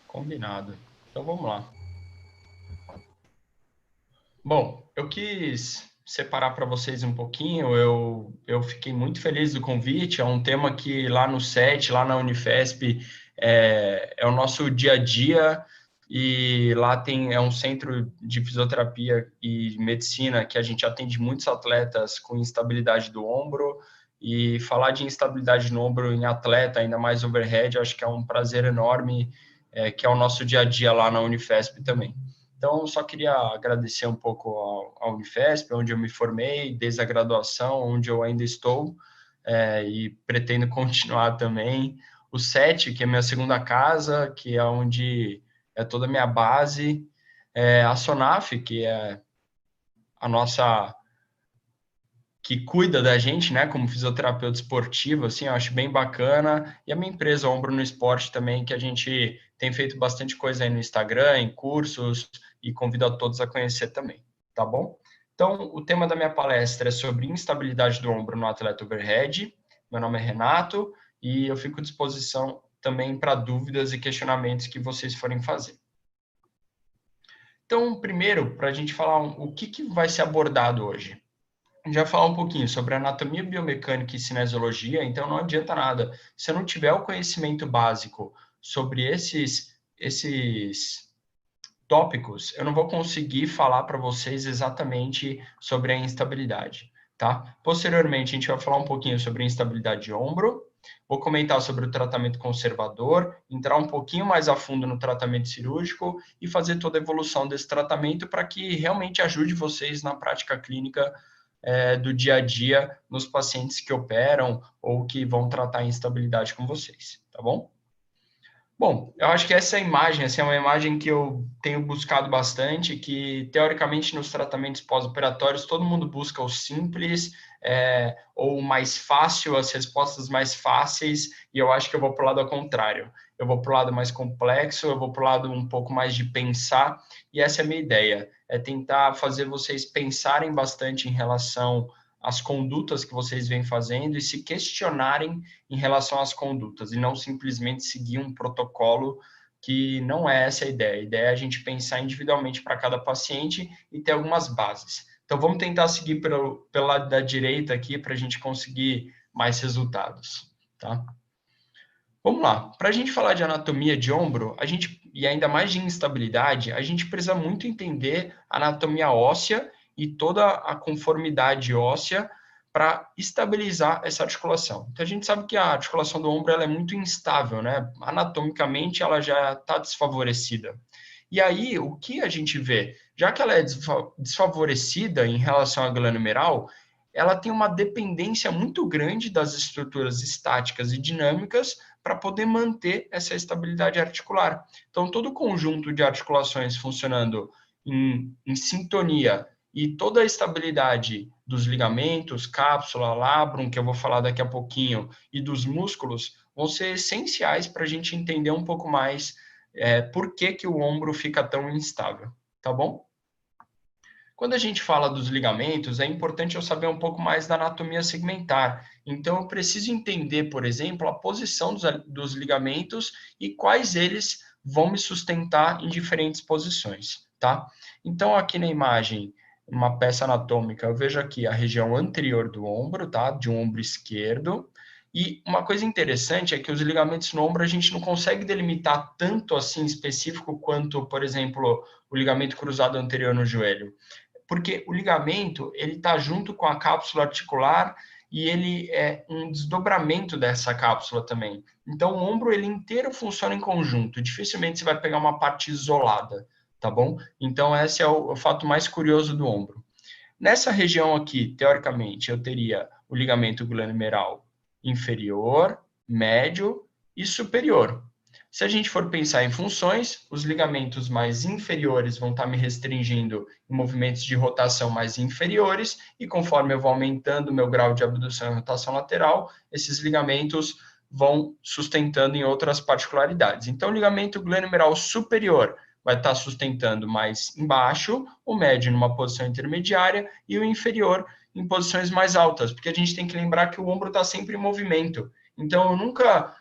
Combinado. Então vamos lá. Bom, eu quis separar para vocês um pouquinho. Eu fiquei muito feliz do convite. É um tema que lá no SET, lá na Unifesp, é o nosso dia a dia. E lá é um centro de fisioterapia e medicina que a gente atende muitos atletas com instabilidade do ombro. E falar de instabilidade no ombro em atleta, ainda mais overhead, eu acho que é um prazer enorme, que é o nosso dia a dia lá na Unifesp também. Então, só queria agradecer um pouco ao Unifesp, onde eu me formei, desde a graduação, onde eu ainda estou, e pretendo continuar também. O SET, que é minha segunda casa, que é onde é toda a minha base. A SONAF, que é a nossa que cuida da gente, né, como fisioterapeuta esportivo, assim, eu acho bem bacana. E a minha empresa Ombro no Esporte também, que a gente tem feito bastante coisa aí no Instagram, em cursos, e convido a todos a conhecer também, tá bom? Então, o tema da minha palestra é sobre instabilidade do ombro no atleta overhead. Meu nome é Renato e eu fico à disposição também para dúvidas e questionamentos que vocês forem fazer. Então, primeiro, para a gente falar o que vai ser abordado hoje. A gente vai falar um pouquinho sobre anatomia, biomecânica e cinesiologia, então não adianta nada. Se eu não tiver o conhecimento básico sobre esses tópicos, eu não vou conseguir falar para vocês exatamente sobre a instabilidade, tá? Posteriormente, a gente vai falar um pouquinho sobre a instabilidade de ombro, vou comentar sobre o tratamento conservador, entrar um pouquinho mais a fundo no tratamento cirúrgico e fazer toda a evolução desse tratamento para que realmente ajude vocês na prática clínica do dia a dia nos pacientes que operam ou que vão tratar a instabilidade com vocês, tá bom? Bom, eu acho que essa imagem assim, é uma imagem que eu tenho buscado bastante, que teoricamente nos tratamentos pós-operatórios todo mundo busca o simples, ou o mais fácil, as respostas mais fáceis, e eu acho que eu vou para o lado ao contrário. Eu vou para o lado mais complexo, eu vou para o lado um pouco mais de pensar, e essa é a minha ideia, é tentar fazer vocês pensarem bastante em relação às condutas que vocês vêm fazendo e se questionarem em relação às condutas, e não simplesmente seguir um protocolo que não é essa a ideia. A ideia é a gente pensar individualmente para cada paciente e ter algumas bases. Então, vamos tentar seguir pelo lado da direita aqui para a gente conseguir mais resultados, tá? Vamos lá. Para a gente falar de anatomia de ombro, e ainda mais de instabilidade, a gente precisa muito entender a anatomia óssea e toda a conformidade óssea para estabilizar essa articulação. Então, a gente sabe que a articulação do ombro ela é muito instável, né? Anatomicamente, ela já está desfavorecida. E aí, o que a gente vê? Já que ela é desfavorecida em relação à glândula humeral, ela tem uma dependência muito grande das estruturas estáticas e dinâmicas para poder manter essa estabilidade articular. Então, todo o conjunto de articulações funcionando em sintonia e toda a estabilidade dos ligamentos, cápsula, labrum, que eu vou falar daqui a pouquinho, e dos músculos, vão ser essenciais para a gente entender um pouco mais por que o ombro fica tão instável, tá bom? Quando a gente fala dos ligamentos, é importante eu saber um pouco mais da anatomia segmentar. Então, eu preciso entender, por exemplo, a posição dos ligamentos e quais eles vão me sustentar em diferentes posições, tá? Então, aqui na imagem, uma peça anatômica, eu vejo aqui a região anterior do ombro, tá? De um ombro esquerdo. E uma coisa interessante é que os ligamentos no ombro a gente não consegue delimitar tanto assim específico quanto, por exemplo, o ligamento cruzado anterior no joelho, porque o ligamento ele está junto com a cápsula articular e ele é um desdobramento dessa cápsula também. Então, o ombro ele inteiro funciona em conjunto. Dificilmente você vai pegar uma parte isolada, tá bom? Então, esse é o fato mais curioso do ombro. Nessa região aqui, teoricamente, eu teria o ligamento glanohumeral inferior, médio e superior. Se a gente for pensar em funções, os ligamentos mais inferiores vão estar me restringindo em movimentos de rotação mais inferiores, e conforme eu vou aumentando o meu grau de abdução e rotação lateral, esses ligamentos vão sustentando em outras particularidades. Então, o ligamento glenohumeral superior vai estar sustentando mais embaixo, o médio numa posição intermediária e o inferior em posições mais altas, porque a gente tem que lembrar que o ombro está sempre em movimento. Então, eu nunca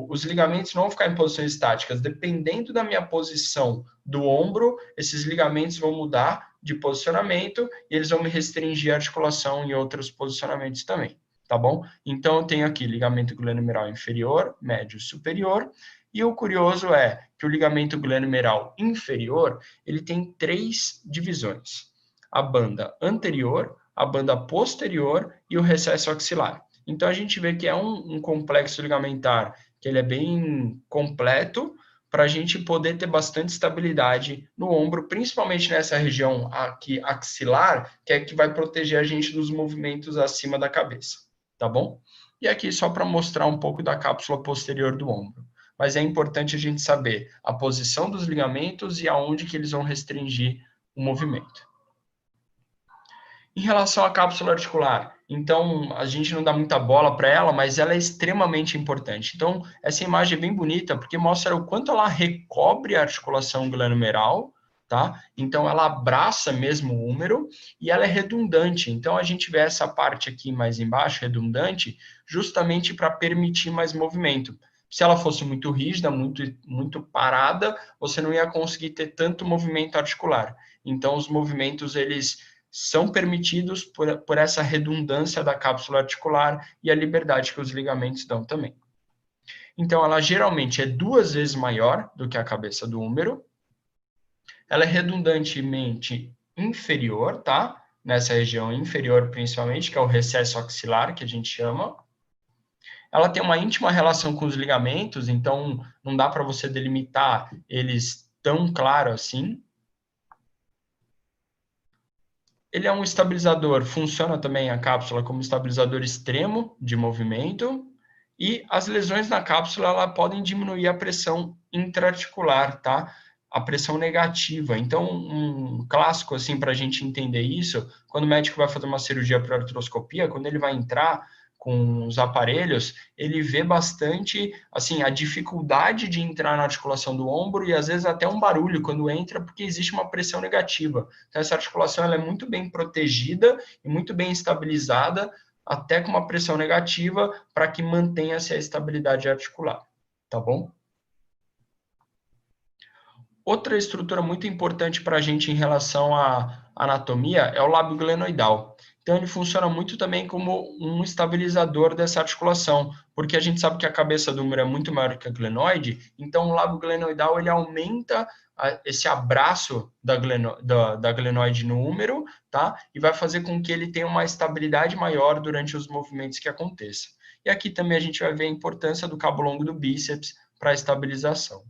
os ligamentos não vão ficar em posições estáticas. Dependendo da minha posição do ombro, esses ligamentos vão mudar de posicionamento e eles vão me restringir a articulação em outros posicionamentos também, tá bom? Então, eu tenho aqui ligamento glenomeral inferior, médio e superior. E o curioso é que o ligamento glenomeral inferior, ele tem 3 divisões. A banda anterior, a banda posterior e o recesso axilar. Então, a gente vê que é um complexo ligamentar que ele é bem completo para a gente poder ter bastante estabilidade no ombro, principalmente nessa região aqui axilar, que é que vai proteger a gente dos movimentos acima da cabeça, tá bom? E aqui só para mostrar um pouco da cápsula posterior do ombro. Mas é importante a gente saber a posição dos ligamentos e aonde que eles vão restringir o movimento. Em relação à cápsula articular, então a gente não dá muita bola para ela, mas ela é extremamente importante. Então, essa imagem é bem bonita porque mostra o quanto ela recobre a articulação glenomeral, tá? Então, ela abraça mesmo o húmero e ela é redundante. Então, a gente vê essa parte aqui mais embaixo, redundante, justamente para permitir mais movimento. Se ela fosse muito rígida, muito parada, você não ia conseguir ter tanto movimento articular. Então, os movimentos, eles são permitidos por essa redundância da cápsula articular e a liberdade que os ligamentos dão também. Então, ela geralmente é 2 vezes maior do que a cabeça do húmero. Ela é redundantemente inferior, tá? Nessa região inferior, principalmente, que é o recesso axilar, que a gente chama. Ela tem uma íntima relação com os ligamentos, então não dá para você delimitar eles tão claro assim. Ele é um estabilizador, funciona também a cápsula como estabilizador extremo de movimento, e as lesões na cápsula ela podem diminuir a pressão intraarticular, tá? A pressão negativa. Então, um clássico assim para a gente entender isso, quando o médico vai fazer uma cirurgia por artroscopia, quando ele vai entrar com os aparelhos, ele vê bastante assim a dificuldade de entrar na articulação do ombro e às vezes até um barulho quando entra, porque existe uma pressão negativa. Então, essa articulação ela é muito bem protegida e muito bem estabilizada, até com uma pressão negativa, para que mantenha-se a estabilidade articular. Tá bom? Outra estrutura muito importante para a gente em relação à anatomia é o lábio glenoidal. Então, ele funciona muito também como um estabilizador dessa articulação, porque a gente sabe que a cabeça do húmero é muito maior que a glenoide, então o lábio glenoidal ele aumenta esse abraço da glenoide no húmero, tá? E vai fazer com que ele tenha uma estabilidade maior durante os movimentos que aconteçam. E aqui também a gente vai ver a importância do cabo longo do bíceps para a estabilização.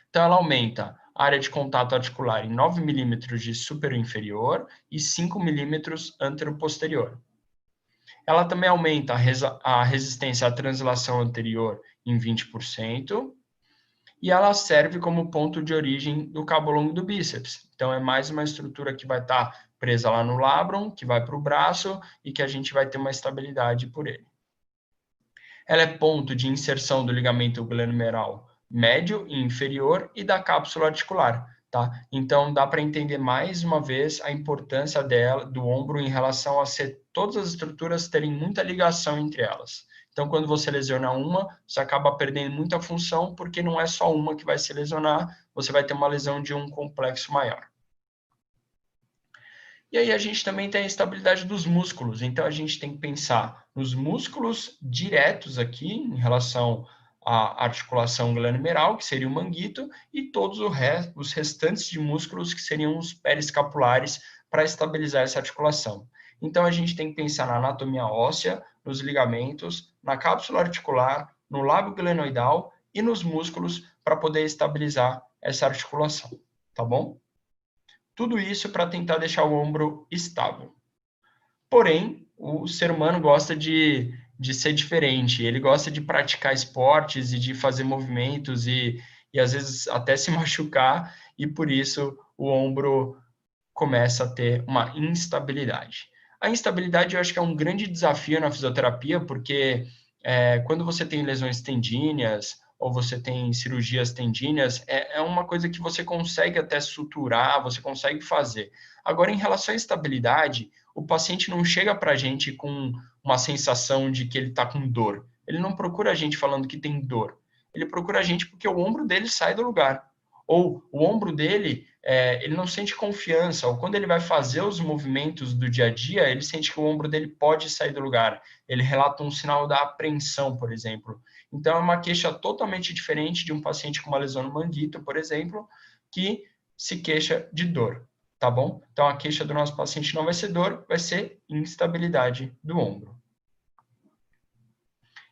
Então, ela aumenta a área de contato articular em 9 milímetros de superior inferior e 5 milímetros antero-posterior. Ela também aumenta a resistência à translação anterior em 20%, e ela serve como ponto de origem do cabo longo do bíceps. Então, é mais uma estrutura que vai estar presa lá no labrum, que vai para o braço e que a gente vai ter uma estabilidade por ele. Ela é ponto de inserção do ligamento glenomeral médio e inferior e da cápsula articular, tá? Então, dá para entender mais uma vez a importância do ombro em relação a todas as estruturas terem muita ligação entre elas. Então, quando você lesiona uma, você acaba perdendo muita função, porque não é só uma que vai se lesionar, você vai ter uma lesão de um complexo maior. E aí a gente também tem a estabilidade dos músculos, então a gente tem que pensar nos músculos diretos aqui, em relação à articulação glenomeral, que seria o manguito, e todos os restantes de músculos, que seriam os periescapulares, para estabilizar essa articulação. Então a gente tem que pensar na anatomia óssea, nos ligamentos, na cápsula articular, no lábio glenoidal e nos músculos, para poder estabilizar essa articulação, tá bom? Tudo isso para tentar deixar o ombro estável. Porém, o ser humano gosta de ser diferente, ele gosta de praticar esportes e de fazer movimentos e às vezes até se machucar, e por isso o ombro começa a ter uma instabilidade. A instabilidade eu acho que é um grande desafio na fisioterapia, porque quando você tem lesões tendíneas ou você tem cirurgias tendíneas, é uma coisa que você consegue até suturar, você consegue fazer. Agora, em relação à estabilidade, o paciente não chega para a gente com uma sensação de que ele está com dor. Ele não procura a gente falando que tem dor. Ele procura a gente porque o ombro dele sai do lugar. Ou o ombro dele, ele não sente confiança. Ou quando ele vai fazer os movimentos do dia a dia, ele sente que o ombro dele pode sair do lugar. Ele relata um sinal da apreensão, por exemplo. Então, é uma queixa totalmente diferente de um paciente com uma lesão no manguito, por exemplo, que se queixa de dor, tá bom? Então, a queixa do nosso paciente não vai ser dor, vai ser instabilidade do ombro.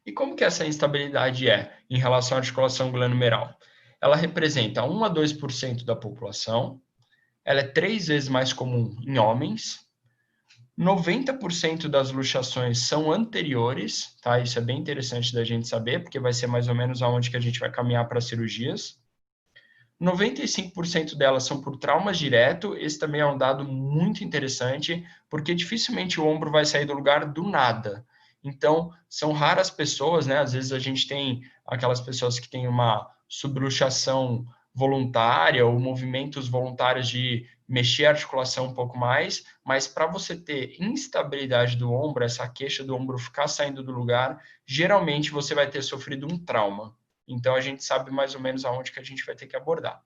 E como que essa instabilidade é em relação à articulação glenomeral? Ela representa 1 a 2% da população, ela é 3 vezes mais comum em homens, 90% das luxações são anteriores, tá? Isso é bem interessante da gente saber, porque vai ser mais ou menos aonde que a gente vai caminhar para cirurgias. 95% delas são por traumas direto, esse também é um dado muito interessante, porque dificilmente o ombro vai sair do lugar do nada. Então, são raras pessoas, né? Às vezes a gente tem aquelas pessoas que têm uma subluxação voluntária ou movimentos voluntários de mexer a articulação um pouco mais, mas para você ter instabilidade do ombro, essa queixa do ombro ficar saindo do lugar, geralmente você vai ter sofrido um trauma. Então, a gente sabe mais ou menos aonde que a gente vai ter que abordar.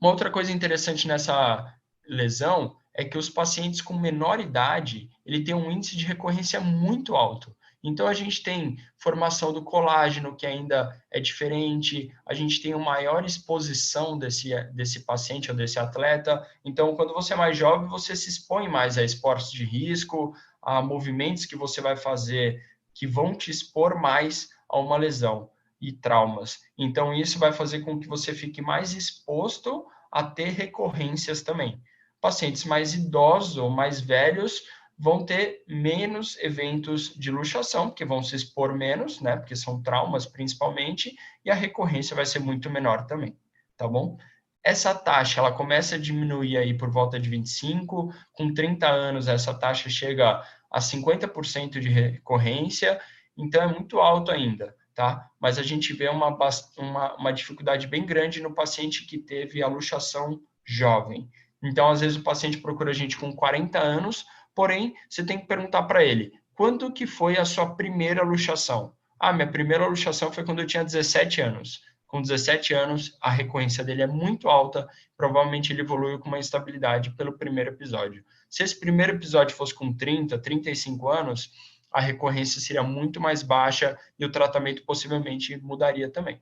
Uma outra coisa interessante nessa lesão é que os pacientes com menor idade, ele tem um índice de recorrência muito alto. Então, a gente tem formação do colágeno, que ainda é diferente, a gente tem uma maior exposição desse paciente ou desse atleta. Então, quando você é mais jovem, você se expõe mais a esportes de risco, a movimentos que você vai fazer que vão te expor mais a uma lesão e traumas. Então, isso vai fazer com que você fique mais exposto a ter recorrências também. Pacientes mais idosos ou mais velhos vão ter menos eventos de luxação, porque vão se expor menos, né? Porque são traumas principalmente, e a recorrência vai ser muito menor também, tá bom? Essa taxa, ela começa a diminuir aí por volta de 25, com 30 anos essa taxa chega a 50% de recorrência, então é muito alto ainda, tá? Mas a gente vê uma dificuldade bem grande no paciente que teve a luxação jovem. Então, às vezes, o paciente procura a gente com 40 anos, porém, você tem que perguntar para ele, quando que foi a sua primeira luxação? Ah, minha primeira luxação foi quando eu tinha 17 anos. Com 17 anos, a recorrência dele é muito alta, provavelmente ele evoluiu com uma instabilidade pelo primeiro episódio. Se esse primeiro episódio fosse com 30, 35 anos, a recorrência seria muito mais baixa e o tratamento possivelmente mudaria também.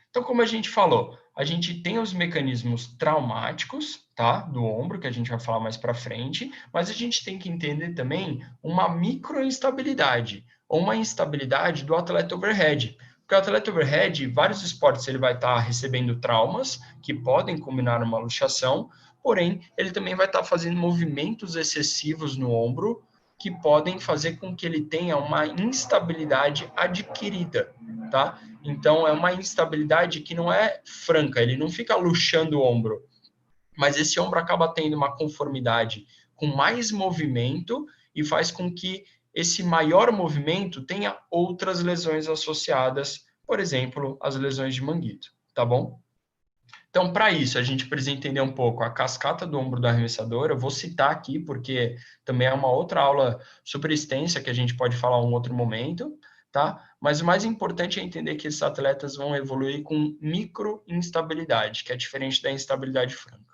Então, como a gente falou, a gente tem os mecanismos traumáticos, tá, do ombro, que a gente vai falar mais para frente, mas a gente tem que entender também uma microinstabilidade, ou uma instabilidade do atleta overhead. Porque o atleta overhead, vários esportes, ele vai estar recebendo traumas que podem combinar uma luxação, porém, ele também vai estar fazendo movimentos excessivos no ombro, que podem fazer com que ele tenha uma instabilidade adquirida, tá? Então, é uma instabilidade que não é franca, ele não fica luxando o ombro, mas esse ombro acaba tendo uma conformidade com mais movimento e faz com que esse maior movimento tenha outras lesões associadas, por exemplo, as lesões de manguito, tá bom? Então, para isso, a gente precisa entender um pouco a cascata do ombro do arremessador. Eu vou citar aqui, porque também é uma outra aula super extensa que a gente pode falar em um outro momento, tá? Mas o mais importante é entender que esses atletas vão evoluir com microinstabilidade, que é diferente da instabilidade franca.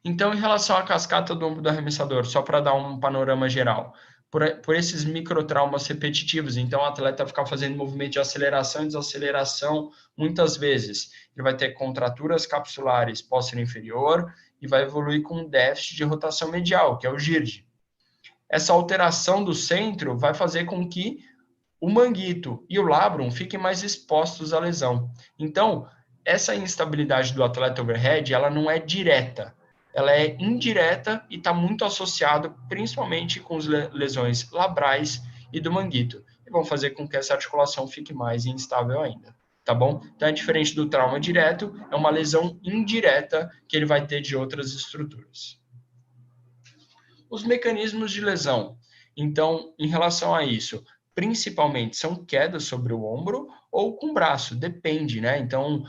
Então, em relação à cascata do ombro do arremessador, só para dar um panorama geral, por esses microtraumas repetitivos, então o atleta ficar fazendo movimento de aceleração e desaceleração muitas vezes, ele vai ter contraturas capsulares posterior inferior e vai evoluir com um déficit de rotação medial, que é o GIRD. Essa alteração do centro vai fazer com que o manguito e o labrum fiquem mais expostos à lesão. Então, essa instabilidade do atleta overhead, ela não é direta, ela é indireta e está muito associado principalmente com as lesões labrais e do manguito, e vão fazer com que essa articulação fique mais instável ainda, tá bom? Então, é diferente do trauma direto, é uma lesão indireta que ele vai ter de outras estruturas. Os mecanismos de lesão. Então, em relação a isso, principalmente são quedas sobre o ombro ou com o braço, depende, né? Então,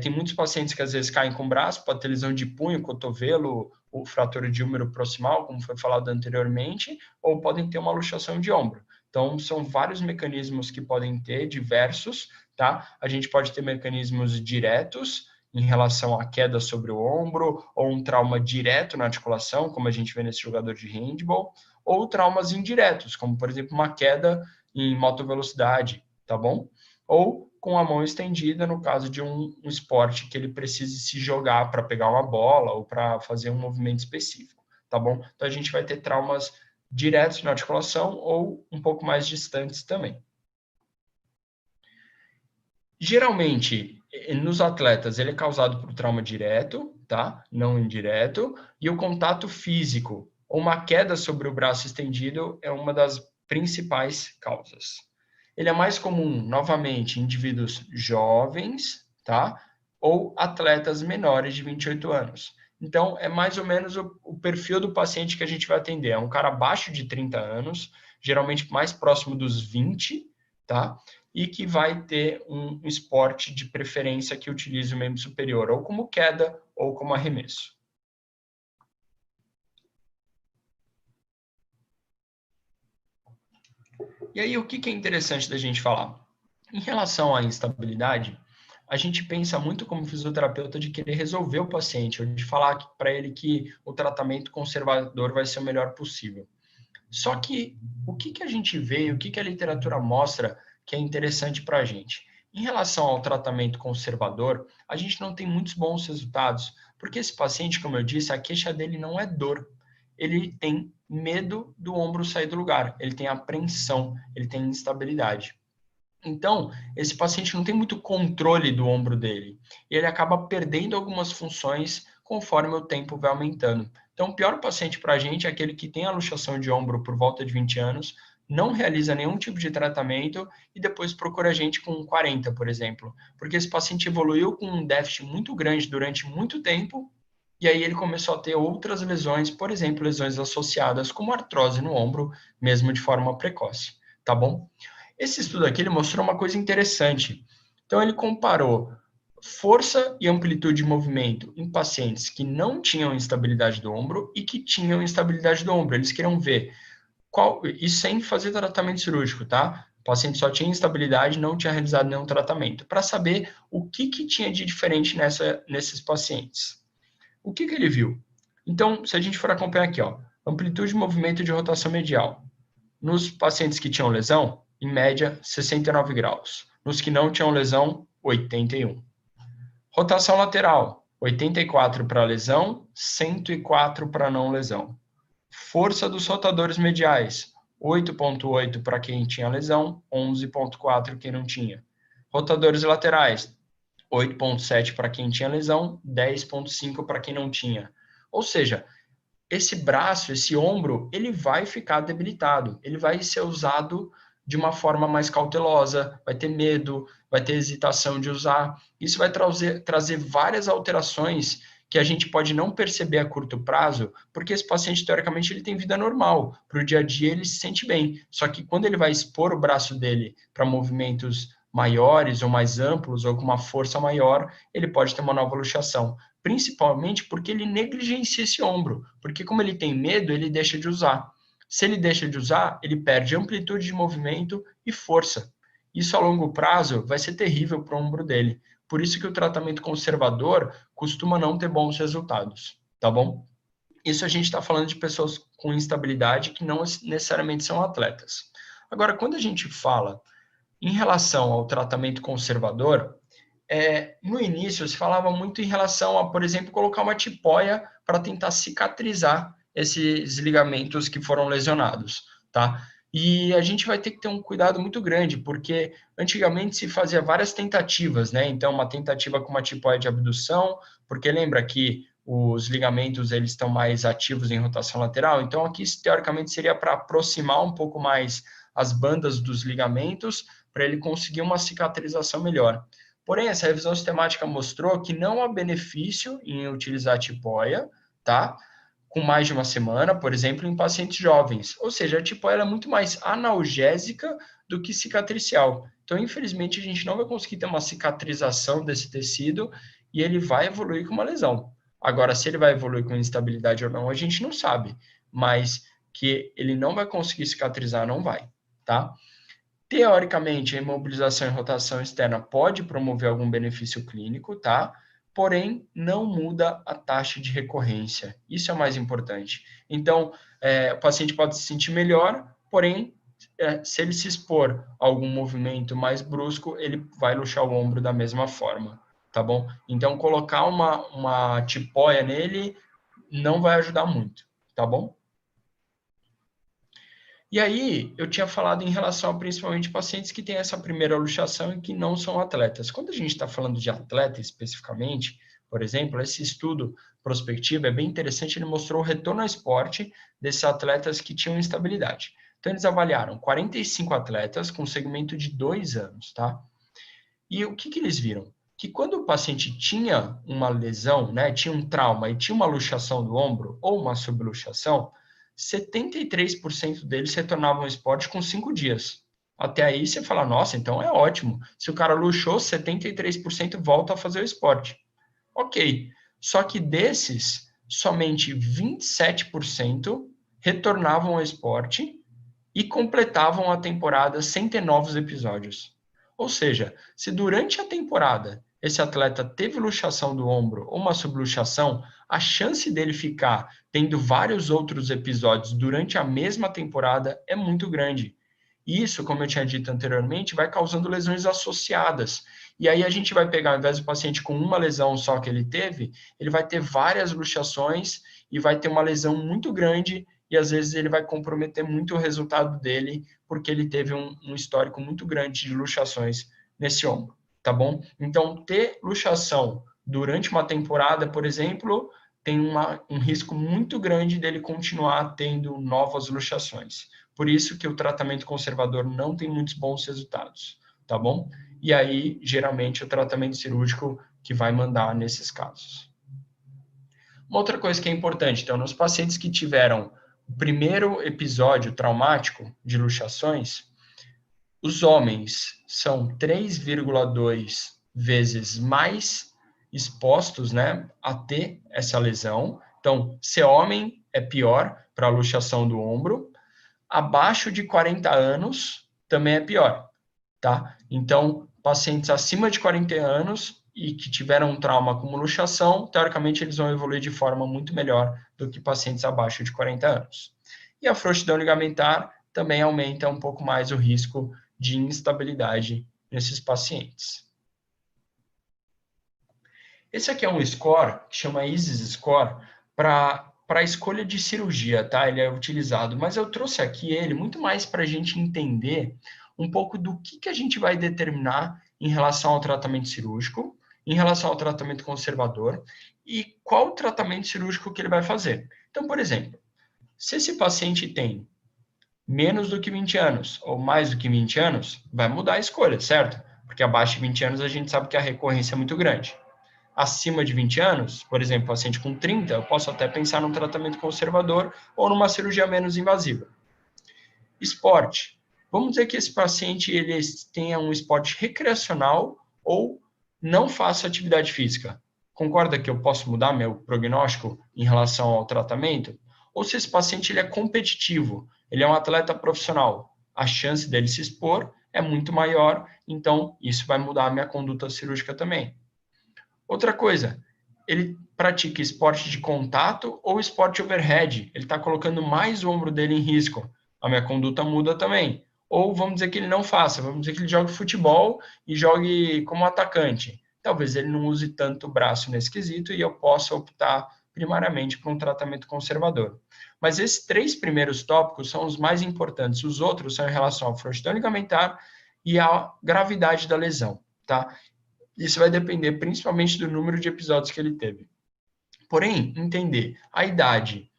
tem muitos pacientes que às vezes caem com o braço, pode ter lesão de punho, cotovelo o fratura de húmero proximal, como foi falado anteriormente, ou podem ter uma luxação de ombro. Então, são vários mecanismos que podem ter, diversos, tá? A gente pode ter mecanismos diretos em relação à queda sobre o ombro, ou um trauma direto na articulação, como a gente vê nesse jogador de handball, ou traumas indiretos, como, por exemplo, uma queda em moto velocidade, tá bom? Ou com a mão estendida, no caso de um esporte que ele precise se jogar para pegar uma bola ou para fazer um movimento específico, tá bom? Então, a gente vai ter traumas diretos na articulação ou um pouco mais distantes também. Geralmente, nos atletas, ele é causado por trauma direto, tá? Não indireto, e o contato físico ou uma queda sobre o braço estendido é uma das principais causas. Ele é mais comum, novamente, em indivíduos jovens, tá? Ou atletas menores de 28 anos. Então, é mais ou menos o perfil do paciente que a gente vai atender. É um cara abaixo de 30 anos, geralmente mais próximo dos 20, tá? E que vai ter um esporte de preferência que utilize o membro superior, ou como queda, ou como arremesso. E aí, o que é interessante da gente falar? Em relação à instabilidade, a gente pensa muito como fisioterapeuta de querer resolver o paciente, ou de falar para ele que o tratamento conservador vai ser o melhor possível. Só que o que a gente vê, o que a literatura mostra que é interessante para a gente? Em relação ao tratamento conservador, a gente não tem muitos bons resultados, porque esse paciente, como eu disse, a queixa dele não é dor. Ele tem medo do ombro sair do lugar, ele tem apreensão, ele tem instabilidade. Então, esse paciente não tem muito controle do ombro dele. E ele acaba perdendo algumas funções conforme o tempo vai aumentando. Então, o pior paciente para a gente é aquele que tem a luxação de ombro por volta de 20 anos, não realiza nenhum tipo de tratamento e depois procura a gente com 40, por exemplo. Porque esse paciente evoluiu com um déficit muito grande durante muito tempo e aí ele começou a ter outras lesões, por exemplo, lesões associadas como artrose no ombro, mesmo de forma precoce. Tá bom? Esse estudo aqui ele mostrou uma coisa interessante. Então, ele comparou força e amplitude de movimento em pacientes que não tinham instabilidade do ombro e que tinham instabilidade do ombro. Eles queriam ver isso sem fazer tratamento cirúrgico, tá? O paciente só tinha instabilidade, não tinha realizado nenhum tratamento, para saber o que tinha de diferente nesses pacientes. O que ele viu? Então, se a gente for acompanhar aqui, ó, amplitude de movimento de rotação medial. Nos pacientes que tinham lesão, em média, 69 graus. Nos que não tinham lesão, 81. Rotação lateral, 84 para lesão, 104 para não lesão. Força dos rotadores mediais, 8,8 para quem tinha lesão, 11,4 quem não tinha. Rotadores laterais, 8,7 para quem tinha lesão, 10,5 para quem não tinha. Ou seja, esse braço, esse ombro, ele vai ficar debilitado, ele vai ser usado de uma forma mais cautelosa, vai ter medo, vai ter hesitação de usar. Isso vai trazer várias alterações que a gente pode não perceber a curto prazo, porque esse paciente, teoricamente, ele tem vida normal, para o dia a dia ele se sente bem. Só que quando ele vai expor o braço dele para movimentos maiores ou mais amplos ou com uma força maior, ele pode ter uma nova luxação. Principalmente porque ele negligencia esse ombro, porque como ele tem medo, ele deixa de usar. Se ele deixa de usar, ele perde amplitude de movimento e força. Isso a longo prazo vai ser terrível para o ombro dele. Por isso que o tratamento conservador costuma não ter bons resultados, tá bom? Isso a gente está falando de pessoas com instabilidade que não necessariamente são atletas. Agora, quando a gente fala em relação ao tratamento conservador, no início se falava muito em relação a, por exemplo, colocar uma tipóia para tentar cicatrizar esses ligamentos que foram lesionados, tá? E a gente vai ter que ter um cuidado muito grande, porque antigamente se fazia várias tentativas, né? Então, uma tentativa com uma tipóia de abdução, porque lembra que os ligamentos eles estão mais ativos em rotação lateral, então aqui teoricamente seria para aproximar um pouco mais as bandas dos ligamentos, para ele conseguir uma cicatrização melhor. Porém, essa revisão sistemática mostrou que não há benefício em utilizar a tipóia, tá? Com mais de uma semana, por exemplo, em pacientes jovens. Ou seja, a tipóia é muito mais analgésica do que cicatricial. Então, infelizmente, a gente não vai conseguir ter uma cicatrização desse tecido e ele vai evoluir com uma lesão. Agora, se ele vai evoluir com instabilidade ou não, a gente não sabe, mas que ele não vai conseguir cicatrizar, não vai, tá? Teoricamente, a imobilização e rotação externa pode promover algum benefício clínico, tá? Porém, não muda a taxa de recorrência. Isso é o mais importante. Então, o paciente pode se sentir melhor, porém, se ele se expor a algum movimento mais brusco, ele vai luxar o ombro da mesma forma, tá bom? Então, colocar uma tipóia nele não vai ajudar muito, tá bom? E aí, eu tinha falado em relação a principalmente pacientes que têm essa primeira luxação e que não são atletas. Quando a gente está falando de atleta especificamente, por exemplo, esse estudo prospectivo é bem interessante, ele mostrou o retorno ao esporte desses atletas que tinham instabilidade. Então, eles avaliaram 45 atletas com segmento de 2 anos, tá? E o que eles viram? Que quando o paciente tinha uma lesão, né, tinha um trauma e tinha uma luxação do ombro ou uma subluxação, 73% deles retornavam ao esporte com 5 dias. Até aí você fala, nossa, então é ótimo. Se o cara luxou, 73% volta a fazer o esporte. Ok. Só que desses, somente 27% retornavam ao esporte e completavam a temporada sem ter novos episódios. Ou seja, se durante a temporada esse atleta teve luxação do ombro ou uma subluxação, a chance dele ficar tendo vários outros episódios durante a mesma temporada é muito grande. Isso, como eu tinha dito anteriormente, vai causando lesões associadas. E aí a gente vai pegar, ao invés do paciente com uma lesão só que ele teve, ele vai ter várias luxações e vai ter uma lesão muito grande e às vezes ele vai comprometer muito o resultado dele, porque ele teve um histórico muito grande de luxações nesse ombro, tá bom? Então, ter luxação durante uma temporada, por exemplo, tem um risco muito grande dele continuar tendo novas luxações. Por isso que o tratamento conservador não tem muitos bons resultados, tá bom? E aí, geralmente, o tratamento cirúrgico que vai mandar nesses casos. Uma outra coisa que é importante, então, nos pacientes que tiveram o primeiro episódio traumático de luxações, os homens são 3,2 vezes mais expostos, né, a ter essa lesão. Então, ser homem é pior para a luxação do ombro. Abaixo de 40 anos também é pior, tá? Então, pacientes acima de 40 anos e que tiveram um trauma como luxação, teoricamente eles vão evoluir de forma muito melhor do que pacientes abaixo de 40 anos. E a frouxidão ligamentar também aumenta um pouco mais o risco de instabilidade nesses pacientes. Esse aqui é um score que chama ISIS Score para a escolha de cirurgia, tá? Ele é utilizado, mas eu trouxe aqui ele muito mais para a gente entender um pouco do que a gente vai determinar em relação ao tratamento cirúrgico, em relação ao tratamento conservador e qual o tratamento cirúrgico que ele vai fazer. Então, por exemplo, se esse paciente tem menos do que 20 anos ou mais do que 20 anos, vai mudar a escolha, certo? Porque abaixo de 20 anos a gente sabe que a recorrência é muito grande. Acima de 20 anos, por exemplo, paciente com 30, eu posso até pensar num tratamento conservador ou numa cirurgia menos invasiva. Esporte. Vamos dizer que esse paciente ele tenha um esporte recreacional ou não faça atividade física. Concorda que eu posso mudar meu prognóstico em relação ao tratamento? Ou se esse paciente ele é competitivo, ele é um atleta profissional, a chance dele se expor é muito maior, então isso vai mudar a minha conduta cirúrgica também. Outra coisa, ele pratica esporte de contato ou esporte overhead, ele está colocando mais o ombro dele em risco, a minha conduta muda também. Ou vamos dizer que ele não faça, vamos dizer que ele jogue futebol e jogue como atacante. Talvez ele não use tanto o braço nesse quesito e eu possa optar primariamente por um tratamento conservador. Mas esses 3 primeiros tópicos são os mais importantes, os outros são em relação à frouxidão ligamentar e à gravidade da lesão, tá? Isso vai depender principalmente do número de episódios que ele teve. Porém, entender a idade,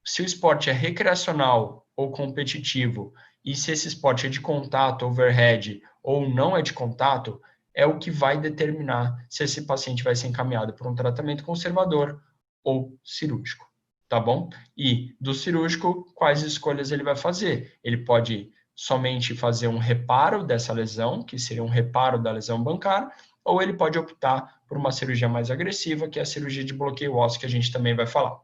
se o esporte é recreacional ou competitivo, e se esse esporte é de contato, overhead, ou não é de contato, é o que vai determinar se esse paciente vai ser encaminhado por um tratamento conservador ou cirúrgico, tá bom? E do cirúrgico, quais escolhas ele vai fazer? Ele pode somente fazer um reparo dessa lesão, que seria um reparo da lesão bancar, ou ele pode optar por uma cirurgia mais agressiva, que é a cirurgia de bloqueio ósseo, que a gente também vai falar.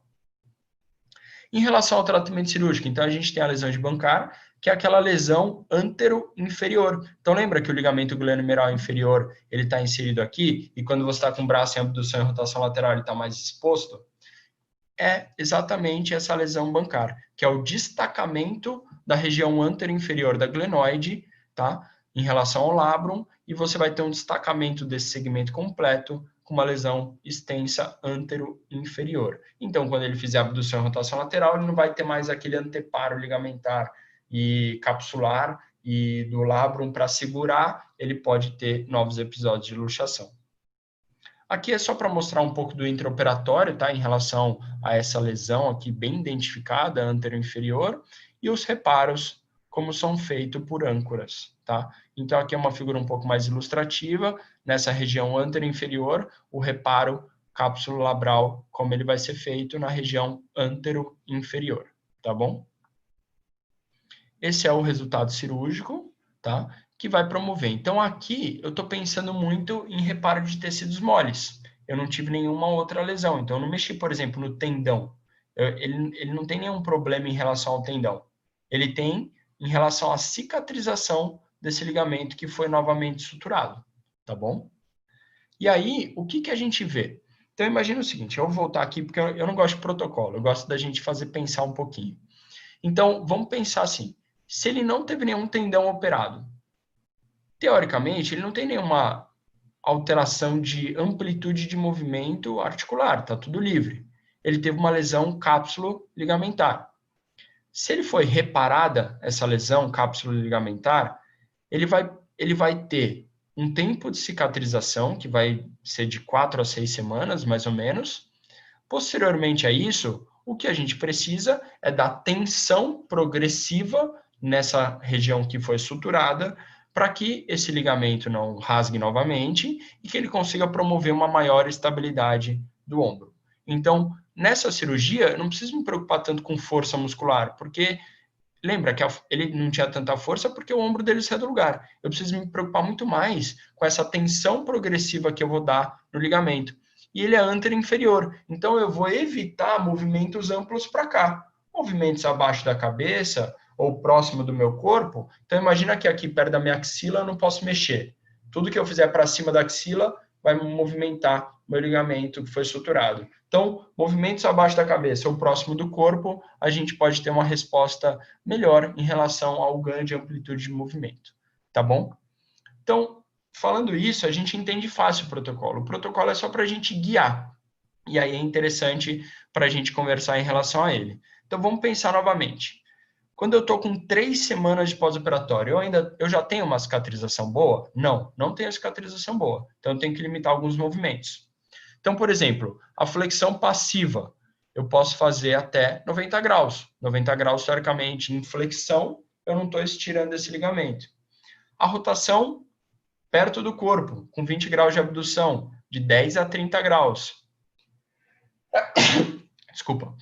Em relação ao tratamento cirúrgico, então a gente tem a lesão de Bankar, que é aquela lesão antero-inferior. Então lembra que o ligamento glenohumeral inferior ele está inserido aqui, e quando você está com o braço em abdução e rotação lateral ele está mais exposto? É exatamente essa lesão Bankar, que é o destacamento da região antero-inferior da glenoide, tá? Em relação ao labrum, e você vai ter um destacamento desse segmento completo com uma lesão extensa antero-inferior. Então, quando ele fizer abdução e rotação lateral, ele não vai ter mais aquele anteparo ligamentar e capsular e do labrum para segurar, ele pode ter novos episódios de luxação. Aqui é só para mostrar um pouco do intraoperatório, tá? Em relação a essa lesão aqui bem identificada, antero-inferior, e os reparos, como são feitos por âncoras, tá? Então, aqui é uma figura um pouco mais ilustrativa, nessa região antero-inferior, o reparo cápsula labral, como ele vai ser feito na região antero-inferior, tá bom? Esse é o resultado cirúrgico, tá? Que vai promover. Então, aqui eu estou pensando muito em reparo de tecidos moles. Eu não tive nenhuma outra lesão. Então, eu não mexi, por exemplo, no tendão. Ele não tem nenhum problema em relação ao tendão. Ele tem em relação à cicatrização desse ligamento que foi novamente suturado, tá bom? E aí, o que a gente vê? Então, imagina o seguinte, eu vou voltar aqui porque eu não gosto de protocolo, eu gosto da gente fazer pensar um pouquinho. Então, vamos pensar assim, se ele não teve nenhum tendão operado, teoricamente, ele não tem nenhuma alteração de amplitude de movimento articular, está tudo livre. Ele teve uma lesão cápsulo-ligamentar. Se ele foi reparada, essa lesão cápsulo-ligamentar, ele vai ter um tempo de cicatrização, que vai ser de 4 a 6 semanas, mais ou menos. Posteriormente a isso, o que a gente precisa é dar tensão progressiva nessa região que foi suturada, para que esse ligamento não rasgue novamente e que ele consiga promover uma maior estabilidade do ombro. Então, nessa cirurgia, eu não preciso me preocupar tanto com força muscular, porque lembra que ele não tinha tanta força porque o ombro dele saiu do lugar. Eu preciso me preocupar muito mais com essa tensão progressiva que eu vou dar no ligamento. E ele é antero-inferior, então eu vou evitar movimentos amplos para cá. Movimentos abaixo da cabeça ou próximo do meu corpo. Então imagina que aqui perto da minha axila eu não posso mexer. Tudo que eu fizer para cima da axila vai movimentar o meu ligamento que foi suturado. Então, movimentos abaixo da cabeça ou próximo do corpo, a gente pode ter uma resposta melhor em relação ao ganho de amplitude de movimento, tá bom? Então, falando isso, a gente entende fácil o protocolo. O protocolo é só para a gente guiar. E aí é interessante para a gente conversar em relação a ele. Então, vamos pensar novamente. Quando eu estou com 3 semanas de pós-operatório, eu já tenho uma cicatrização boa? Não, não tenho cicatrização boa. Então, eu tenho que limitar alguns movimentos. Então, por exemplo, a flexão passiva, eu posso fazer até 90 graus. 90 graus, teoricamente, em flexão, eu não estou estirando esse ligamento. A rotação perto do corpo, com 20 graus de abdução, de 10 a 30 graus. Desculpa.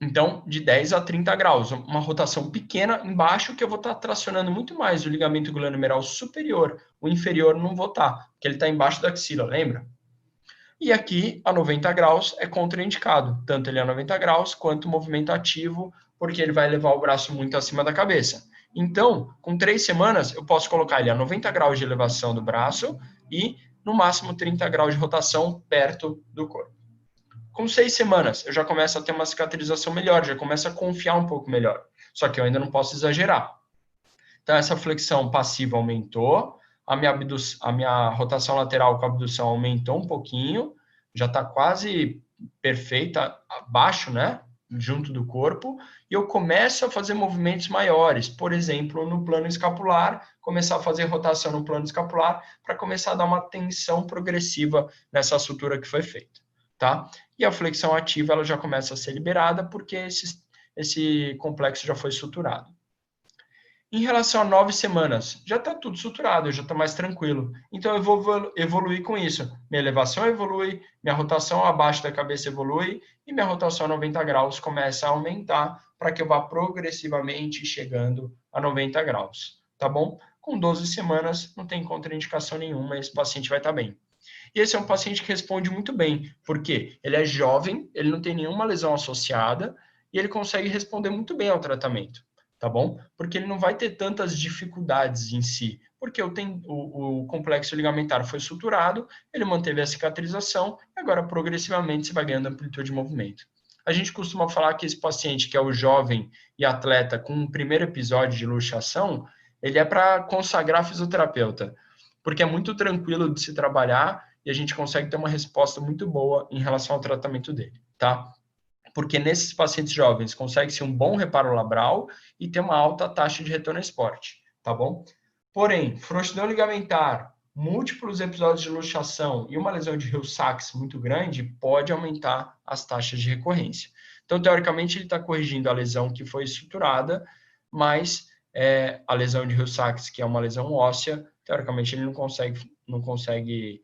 Então, de 10 a 30 graus, uma rotação pequena embaixo que eu vou estar tracionando muito mais o ligamento glenohumeral superior. O inferior não vou estar, porque ele está embaixo da axila, lembra? E aqui, a 90 graus é contraindicado, tanto ele a 90 graus quanto o movimento ativo, porque ele vai levar o braço muito acima da cabeça. Então, com 3 semanas, eu posso colocar ele a 90 graus de elevação do braço e, no máximo, 30 graus de rotação perto do corpo. Com 6 semanas, eu já começo a ter uma cicatrização melhor, já começo a confiar um pouco melhor. Só que eu ainda não posso exagerar. Então, essa flexão passiva aumentou, a minha rotação lateral com a abdução aumentou um pouquinho, já está quase perfeita, abaixo, né? Junto do corpo, e eu começo a fazer movimentos maiores, por exemplo, no plano escapular, começar a fazer rotação no plano escapular, para começar a dar uma tensão progressiva nessa sutura que foi feita, tá? E a flexão ativa, ela já começa a ser liberada, porque esse complexo já foi suturado. Em relação a 9 semanas, já está tudo suturado, já está mais tranquilo. Então, eu vou evoluir com isso. Minha elevação evolui, minha rotação abaixo da cabeça evolui e minha rotação a 90 graus começa a aumentar para que eu vá progressivamente chegando a 90 graus, tá bom? Com 12 semanas, não tem contraindicação nenhuma, esse paciente vai estar bem. E esse é um paciente que responde muito bem, porque ele é jovem, ele não tem nenhuma lesão associada e ele consegue responder muito bem ao tratamento, tá bom? Porque ele não vai ter tantas dificuldades em si, porque o complexo ligamentar foi suturado, ele manteve a cicatrização e agora progressivamente você vai ganhando amplitude de movimento. A gente costuma falar que esse paciente, que é o jovem e atleta com um primeiro episódio de luxação, ele é para consagrar fisioterapeuta, porque é muito tranquilo de se trabalhar e a gente consegue ter uma resposta muito boa em relação ao tratamento dele, tá? Porque nesses pacientes jovens consegue-se um bom reparo labral e ter uma alta taxa de retorno ao esporte, tá bom? Porém, frouxidão ligamentar, múltiplos episódios de luxação e uma lesão de Hill-Sachs muito grande pode aumentar as taxas de recorrência. Então, teoricamente, ele está corrigindo a lesão que foi estruturada, mas a lesão de Hill-Sachs, que é uma lesão óssea, teoricamente ele não consegue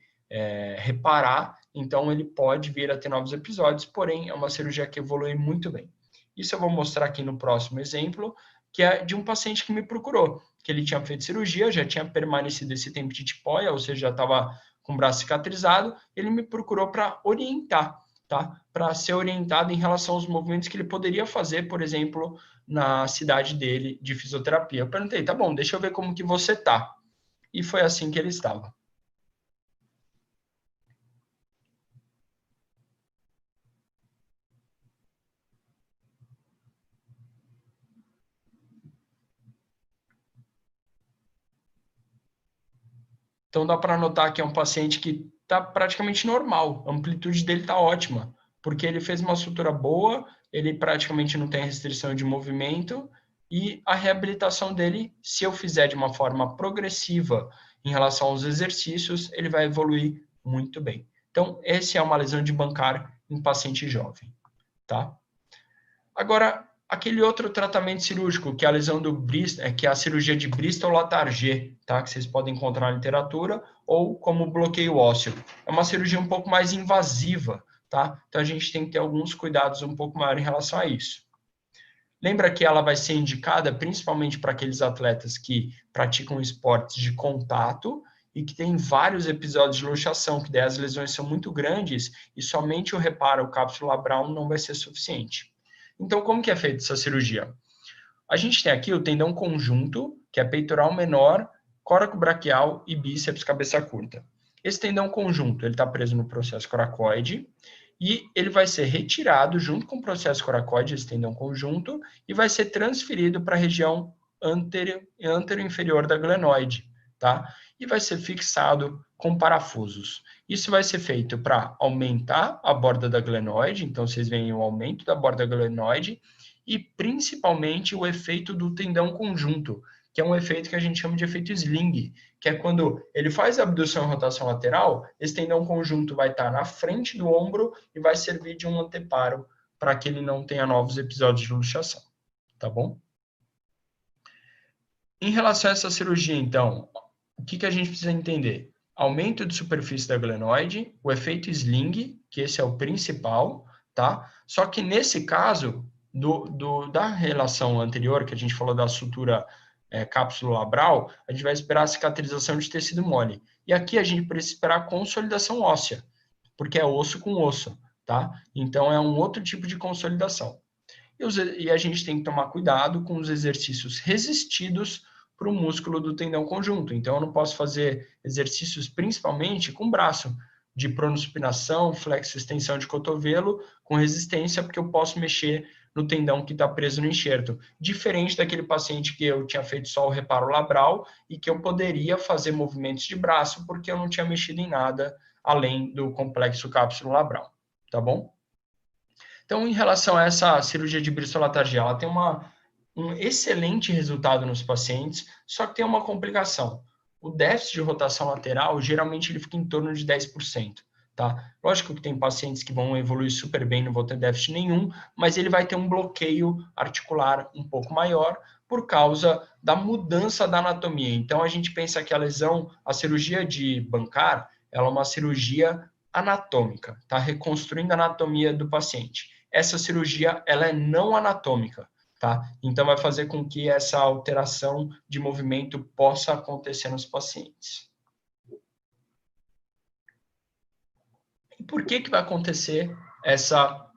reparar, então ele pode vir a ter novos episódios, porém é uma cirurgia que evolui muito bem. Isso eu vou mostrar aqui no próximo exemplo, que é de um paciente que me procurou, que ele tinha feito cirurgia, já tinha permanecido esse tempo de tipóia, ou seja, já estava com o braço cicatrizado, ele me procurou para orientar, tá? Para ser orientado em relação aos movimentos que ele poderia fazer, por exemplo, na cidade dele de fisioterapia. Eu perguntei, tá bom, deixa eu ver como que você tá. E foi assim que ele estava. Então dá para notar que é um paciente que está praticamente normal, a amplitude dele está ótima, porque ele fez uma sutura boa, ele praticamente não tem restrição de movimento e a reabilitação dele, se eu fizer de uma forma progressiva em relação aos exercícios, ele vai evoluir muito bem. Então, esse é uma lesão de bancar em paciente jovem, tá? Agora, aquele outro tratamento cirúrgico, que é a lesão do Bristol, que é a cirurgia de Bristol-Latarjet, tá? Que vocês podem encontrar na literatura, ou como bloqueio ósseo. É uma cirurgia um pouco mais invasiva, tá? Então a gente tem que ter alguns cuidados um pouco maior em relação a isso. Lembra que ela vai ser indicada principalmente para aqueles atletas que praticam esportes de contato e que têm vários episódios de luxação, que daí as lesões são muito grandes e somente o reparo, o cápsula Brown, não vai ser suficiente. Então, como que é feita essa cirurgia? A gente tem aqui o tendão conjunto, que é peitoral menor, coracobraquial e bíceps cabeça curta. Esse tendão conjunto, ele está preso no processo coracoide e ele vai ser retirado junto com o processo coracoide, esse tendão conjunto, e vai ser transferido para a região antero-inferior da glenoide, tá? E vai ser fixado com parafusos. Isso vai ser feito para aumentar a borda da glenoide, então vocês veem o aumento da borda glenoide, e principalmente o efeito do tendão conjunto, que é um efeito que a gente chama de efeito sling, que é quando ele faz a abdução e rotação lateral, esse tendão conjunto vai estar na frente do ombro e vai servir de um anteparo para que ele não tenha novos episódios de luxação, tá bom? Em relação a essa cirurgia, então, o que a gente precisa entender? Aumento de superfície da glenoide, o efeito sling, que esse é o principal, tá? Só que nesse caso, da relação anterior, que a gente falou da sutura cápsula labral, a gente vai esperar a cicatrização de tecido mole. E aqui a gente precisa esperar a consolidação óssea, porque é osso com osso, tá? Então é um outro tipo de consolidação. E a gente tem que tomar cuidado com os exercícios resistidos para o músculo do tendão conjunto. Então, eu não posso fazer exercícios principalmente com braço, de pronospinação, flexo-extensão de cotovelo, com resistência, porque eu posso mexer no tendão que está preso no enxerto. Diferente daquele paciente que eu tinha feito só o reparo labral e que eu poderia fazer movimentos de braço, porque eu não tinha mexido em nada além do complexo cápsulo labral. Tá bom? Então, em relação a essa cirurgia de bristolatagia, ela tem um excelente resultado nos pacientes, só que tem uma complicação. O déficit de rotação lateral, geralmente, ele fica em torno de 10%. Tá? Lógico que tem pacientes que vão evoluir super bem, não vão ter déficit nenhum, mas ele vai ter um bloqueio articular um pouco maior por causa da mudança da anatomia. Então, a gente pensa que a lesão, a cirurgia de bancar, ela é uma cirurgia anatômica, tá? Reconstruindo a anatomia do paciente. Essa cirurgia, ela é não anatômica, tá? Então, vai fazer com que essa alteração de movimento possa acontecer nos pacientes. E por que vai acontecer essa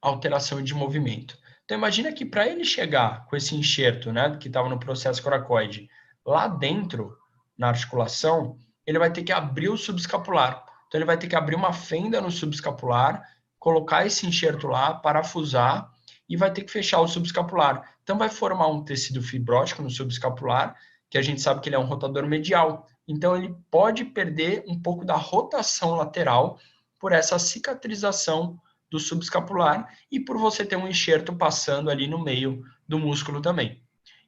alteração de movimento? Então, imagina que para ele chegar com esse enxerto, né, que estava no processo coracoide, lá dentro, na articulação, ele vai ter que abrir o subescapular. Então, ele vai ter que abrir uma fenda no subescapular, colocar esse enxerto lá, parafusar, e vai ter que fechar o subescapular. Então, vai formar um tecido fibrótico no subescapular, que a gente sabe que ele é um rotador medial. Então, ele pode perder um pouco da rotação lateral por essa cicatrização do subescapular e por você ter um enxerto passando ali no meio do músculo também.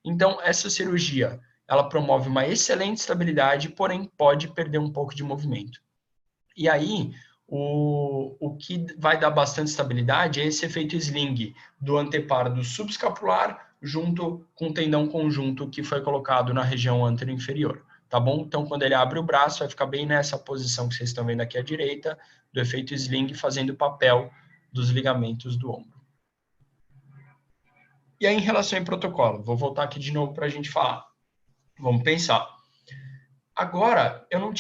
Então, essa cirurgia, ela promove uma excelente estabilidade, porém pode perder um pouco de movimento. E aí, o que vai dar bastante estabilidade é esse efeito sling do anteparo do subescapular junto com o tendão conjunto que foi colocado na região anteroinferior, tá bom? Então, quando ele abre o braço, vai ficar bem nessa posição que vocês estão vendo aqui à direita, do efeito sling fazendo o papel dos ligamentos do ombro. E aí, em relação ao protocolo, vou voltar aqui de novo para a gente falar. Vamos pensar. Agora, eu não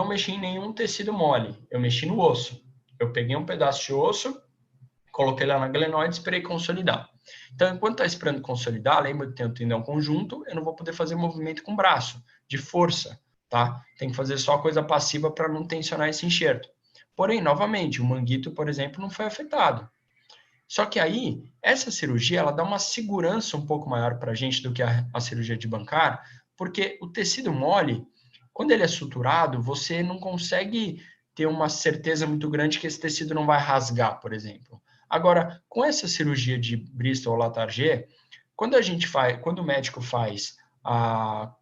mexi em nenhum tecido mole, eu mexi no osso. Eu peguei um pedaço de osso, coloquei lá na glenoide e esperei consolidar. Então, enquanto está esperando consolidar, lembra que tem o tendão conjunto, eu não vou poder fazer movimento com o braço, de força, tá? Tem que fazer só coisa passiva para não tensionar esse enxerto. Porém, novamente, o manguito, por exemplo, não foi afetado. Só que aí, essa cirurgia, ela dá uma segurança um pouco maior para a gente do que a cirurgia de bancar, porque o tecido mole, quando ele é suturado, você não consegue ter uma certeza muito grande que esse tecido não vai rasgar, por exemplo. Agora, com essa cirurgia de Bristol ou Latarjet, quando o médico faz a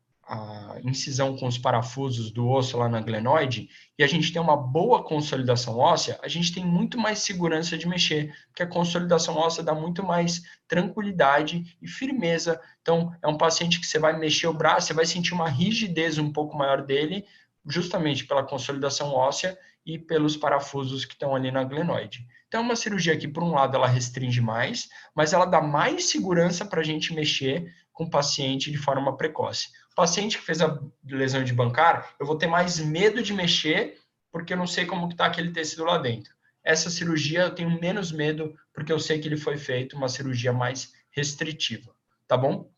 incisão com os parafusos do osso lá na glenoide e a gente tem uma boa consolidação óssea, a gente tem muito mais segurança de mexer, porque a consolidação óssea dá muito mais tranquilidade e firmeza. Então, é um paciente que você vai mexer o braço, você vai sentir uma rigidez um pouco maior dele, justamente pela consolidação óssea e pelos parafusos que estão ali na glenoide. Então, é uma cirurgia que, por um lado, ela restringe mais, mas ela dá mais segurança para a gente mexer com o paciente de forma precoce. O paciente que fez a lesão de bancar, eu vou ter mais medo de mexer, porque eu não sei como está aquele tecido lá dentro. Essa cirurgia eu tenho menos medo, porque eu sei que ele foi feito uma cirurgia mais restritiva, tá bom?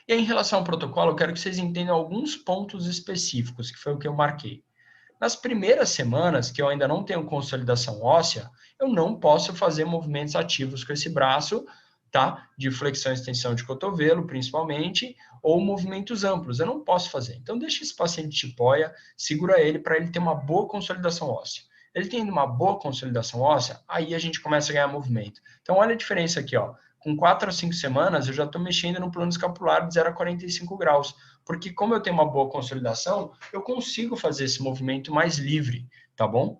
E aí, em relação ao protocolo, eu quero que vocês entendam alguns pontos específicos, que foi o que eu marquei. Nas primeiras semanas, que eu ainda não tenho consolidação óssea, eu não posso fazer movimentos ativos com esse braço, tá? De flexão e extensão de cotovelo, principalmente, ou movimentos amplos. Eu não posso fazer. Então, deixa esse paciente de tipóia, segura ele para ele ter uma boa consolidação óssea. Ele tendo uma boa consolidação óssea, aí a gente começa a ganhar movimento. Então, olha a diferença aqui, ó. Com 4 a 5 semanas, eu já estou mexendo no plano escapular de 0 a 45 graus. Porque como eu tenho uma boa consolidação, eu consigo fazer esse movimento mais livre, tá bom?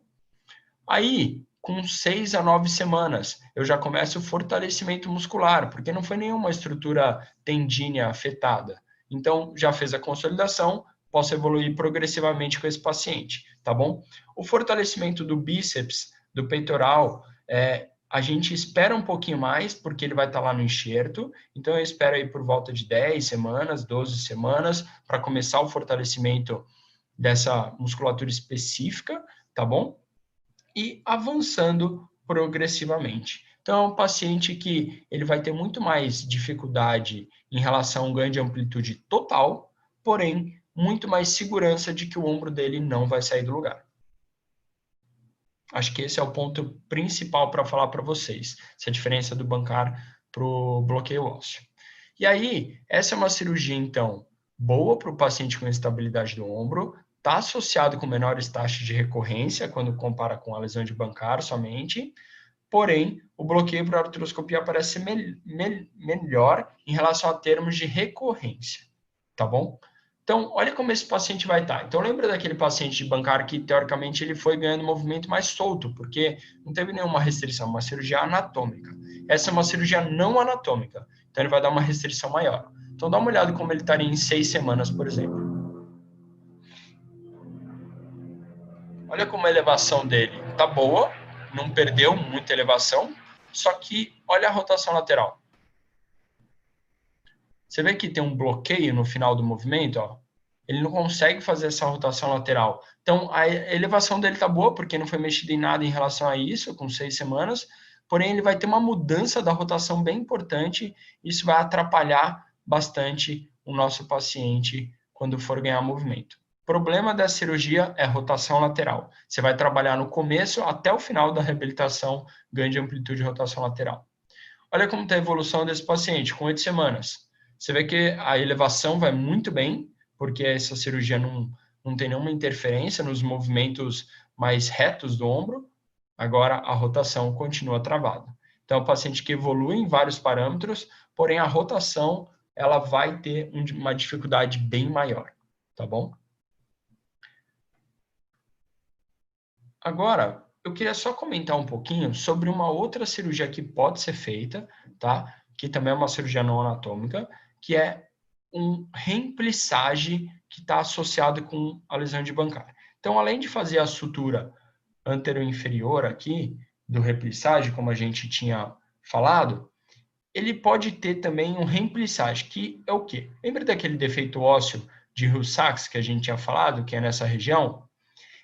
Aí, com 6 a 9 semanas, eu já começo o fortalecimento muscular, porque não foi nenhuma estrutura tendínea afetada. Então, já fez a consolidação, posso evoluir progressivamente com esse paciente, tá bom? O fortalecimento do bíceps, do peitoral, a gente espera um pouquinho mais, porque ele vai estar lá no enxerto, então eu espero aí por volta de 10 semanas, 12 semanas, para começar o fortalecimento dessa musculatura específica, tá bom? E avançando progressivamente. Então, é um paciente que ele vai ter muito mais dificuldade em relação a um ganho de amplitude total, porém, muito mais segurança de que o ombro dele não vai sair do lugar. Acho que esse é o ponto principal para falar para vocês, essa diferença do bancar para o bloqueio ósseo. E aí, essa é uma cirurgia, então, boa para o paciente com instabilidade do ombro, está associado com menores taxas de recorrência quando compara com a lesão de bancar somente, porém, o bloqueio para a artroscopia parece ser melhor em relação a termos de recorrência, tá bom? Então, olha como esse paciente vai estar. Então, lembra daquele paciente de bancar que, teoricamente, ele foi ganhando movimento mais solto, porque não teve nenhuma restrição, uma cirurgia anatômica. Essa é uma cirurgia não anatômica, então ele vai dar uma restrição maior. Então, dá uma olhada como ele estaria em 6 semanas, por exemplo. Olha como a elevação dele está boa, não perdeu muita elevação, só que olha a rotação lateral. Você vê que tem um bloqueio no final do movimento, ó. ele não consegue fazer essa rotação lateral. Então, a elevação dele está boa, porque não foi mexido em nada em relação a isso, com 6 semanas, porém ele vai ter uma mudança da rotação bem importante, isso vai atrapalhar bastante o nosso paciente quando for ganhar movimento. O problema da cirurgia é rotação lateral. Você vai trabalhar no começo até o final da reabilitação, ganho de amplitude e rotação lateral. Olha como está a evolução desse paciente, com 8 semanas. Você vê que a elevação vai muito bem, porque essa cirurgia não tem nenhuma interferência nos movimentos mais retos do ombro. Agora, a rotação continua travada. Então, é um paciente que evolui em vários parâmetros, porém a rotação ela vai ter uma dificuldade bem maior, tá bom? Agora, eu queria só comentar um pouquinho sobre uma outra cirurgia que pode ser feita, tá? Que também é uma cirurgia não anatômica, que é um remplissage que está associado com a lesão de Bankart. Então, além de fazer a sutura anteroinferior aqui, do remplissage, como a gente tinha falado, ele pode ter também um remplissage, que é o quê? Lembra daquele defeito ósseo de Hill-Sachs que a gente tinha falado, que é nessa região?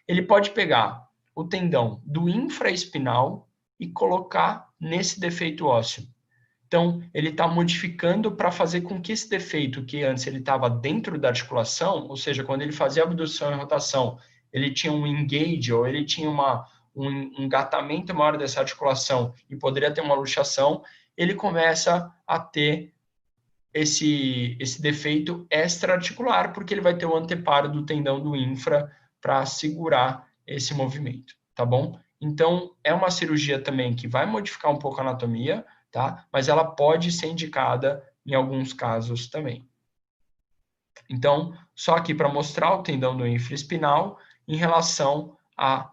Ele pode pegar o tendão do infraespinal e colocar nesse defeito ósseo. Então, ele está modificando para fazer com que esse defeito, que antes ele estava dentro da articulação, ou seja, quando ele fazia abdução e rotação, ele tinha um engage, ou ele tinha um engatamento maior dessa articulação e poderia ter uma luxação, ele começa a ter esse defeito extra-articular, porque ele vai ter o anteparo do tendão do infra para segurar esse movimento, tá bom? Então, é uma cirurgia também que vai modificar um pouco a anatomia, tá? Mas ela pode ser indicada em alguns casos também. Então, só aqui para mostrar o tendão do infraespinal em relação a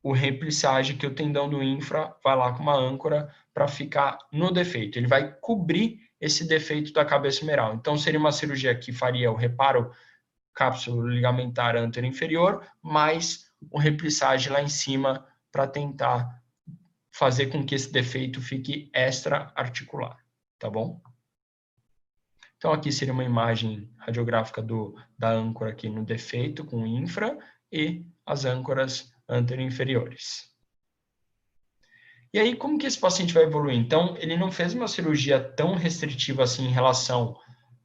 o remplissage, que o tendão do infra vai lá com uma âncora para ficar no defeito. Ele vai cobrir esse defeito da cabeça humeral. Então, seria uma cirurgia que faria o reparo cápsula ligamentar anterior-inferior, mais o remplissage lá em cima para tentar fazer com que esse defeito fique extra-articular, tá bom? Então, aqui seria uma imagem radiográfica da âncora aqui no defeito, com infra, e as âncoras anterior-inferiores. E aí, como que esse paciente vai evoluir? Então, ele não fez uma cirurgia tão restritiva assim em relação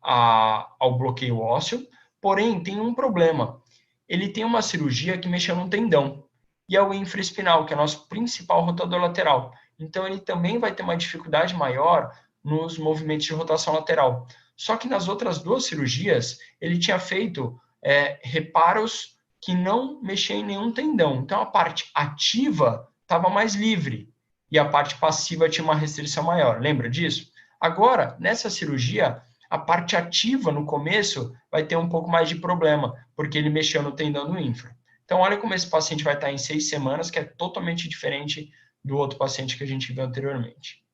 ao bloqueio ósseo, porém, tem um problema. Ele tem uma cirurgia que mexeu no tendão, e é o infraespinal, que é o nosso principal rotador lateral. Então, ele também vai ter uma dificuldade maior nos movimentos de rotação lateral. Só que nas outras duas cirurgias, ele tinha feito reparos que não mexiam em nenhum tendão. Então, a parte ativa estava mais livre e a parte passiva tinha uma restrição maior. Lembra disso? Agora, nessa cirurgia, a parte ativa no começo vai ter um pouco mais de problema, porque ele mexeu no tendão do infra. Então, olha como esse paciente vai estar em 6 semanas, que é totalmente diferente do outro paciente que a gente viu anteriormente.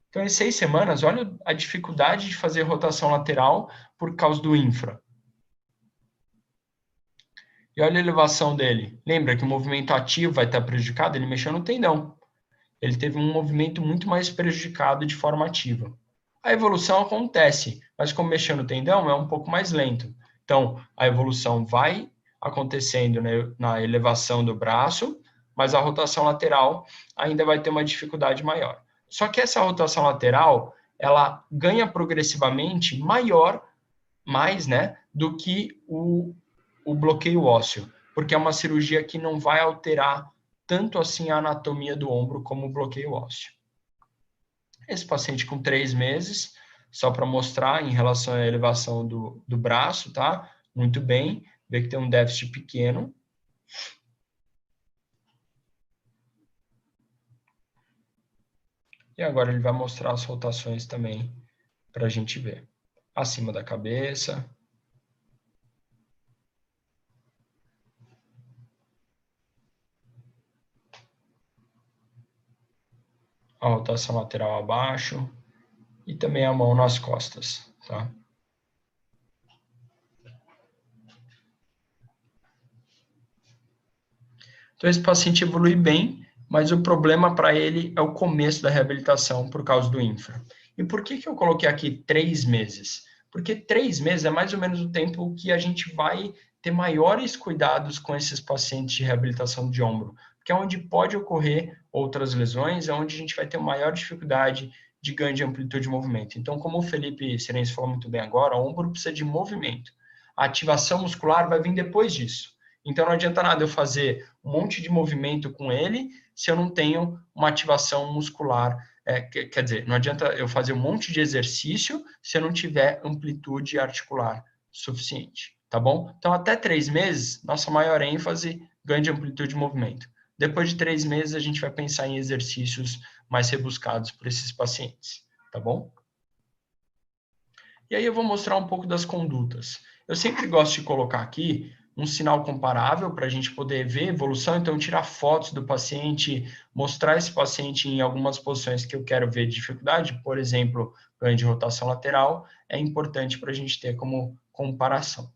Então, em 6 semanas, olha a dificuldade de fazer rotação lateral por causa do infra. E olha a elevação dele. Lembra que o movimento ativo vai estar prejudicado? Ele mexeu no tendão. Ele teve um movimento muito mais prejudicado de forma ativa. A evolução acontece, mas como mexeu no tendão, é um pouco mais lento. Então, a evolução vai acontecendo na elevação do braço, mas a rotação lateral ainda vai ter uma dificuldade maior. Só que essa rotação lateral, ela ganha progressivamente mais, né, do que o bloqueio ósseo, porque é uma cirurgia que não vai alterar tanto assim a anatomia do ombro como o bloqueio ósseo. Esse paciente com 3 meses, só para mostrar em relação à elevação do braço, tá? Muito bem, vê que tem um déficit pequeno. E agora ele vai mostrar as rotações também para a gente ver. Acima da cabeça. A rotação lateral abaixo. E também a mão nas costas, tá? Então, esse paciente evolui bem, mas o problema para ele é o começo da reabilitação por causa do infra. E por que eu coloquei aqui 3 meses? Porque 3 meses é mais ou menos o tempo que a gente vai ter maiores cuidados com esses pacientes de reabilitação de ombro, que é onde pode ocorrer outras lesões, é onde a gente vai ter maior dificuldade de ganho de amplitude de movimento. Então, como o Felipe Serense falou muito bem agora, o ombro precisa de movimento. A ativação muscular vai vir depois disso. Então, não adianta nada eu fazer um monte de movimento com ele se eu não tenho uma ativação muscular. Quer dizer, não adianta eu fazer um monte de exercício se eu não tiver amplitude articular suficiente, tá bom? Então, até 3 meses, nossa maior ênfase, ganho de amplitude de movimento. Depois de 3 meses, a gente vai pensar em exercícios mais rebuscados por esses pacientes, tá bom? E aí eu vou mostrar um pouco das condutas. Eu sempre gosto de colocar aqui um sinal comparável para a gente poder ver a evolução, então tirar fotos do paciente, mostrar esse paciente em algumas posições que eu quero ver dificuldade, por exemplo, ganho de rotação lateral, é importante para a gente ter como comparação,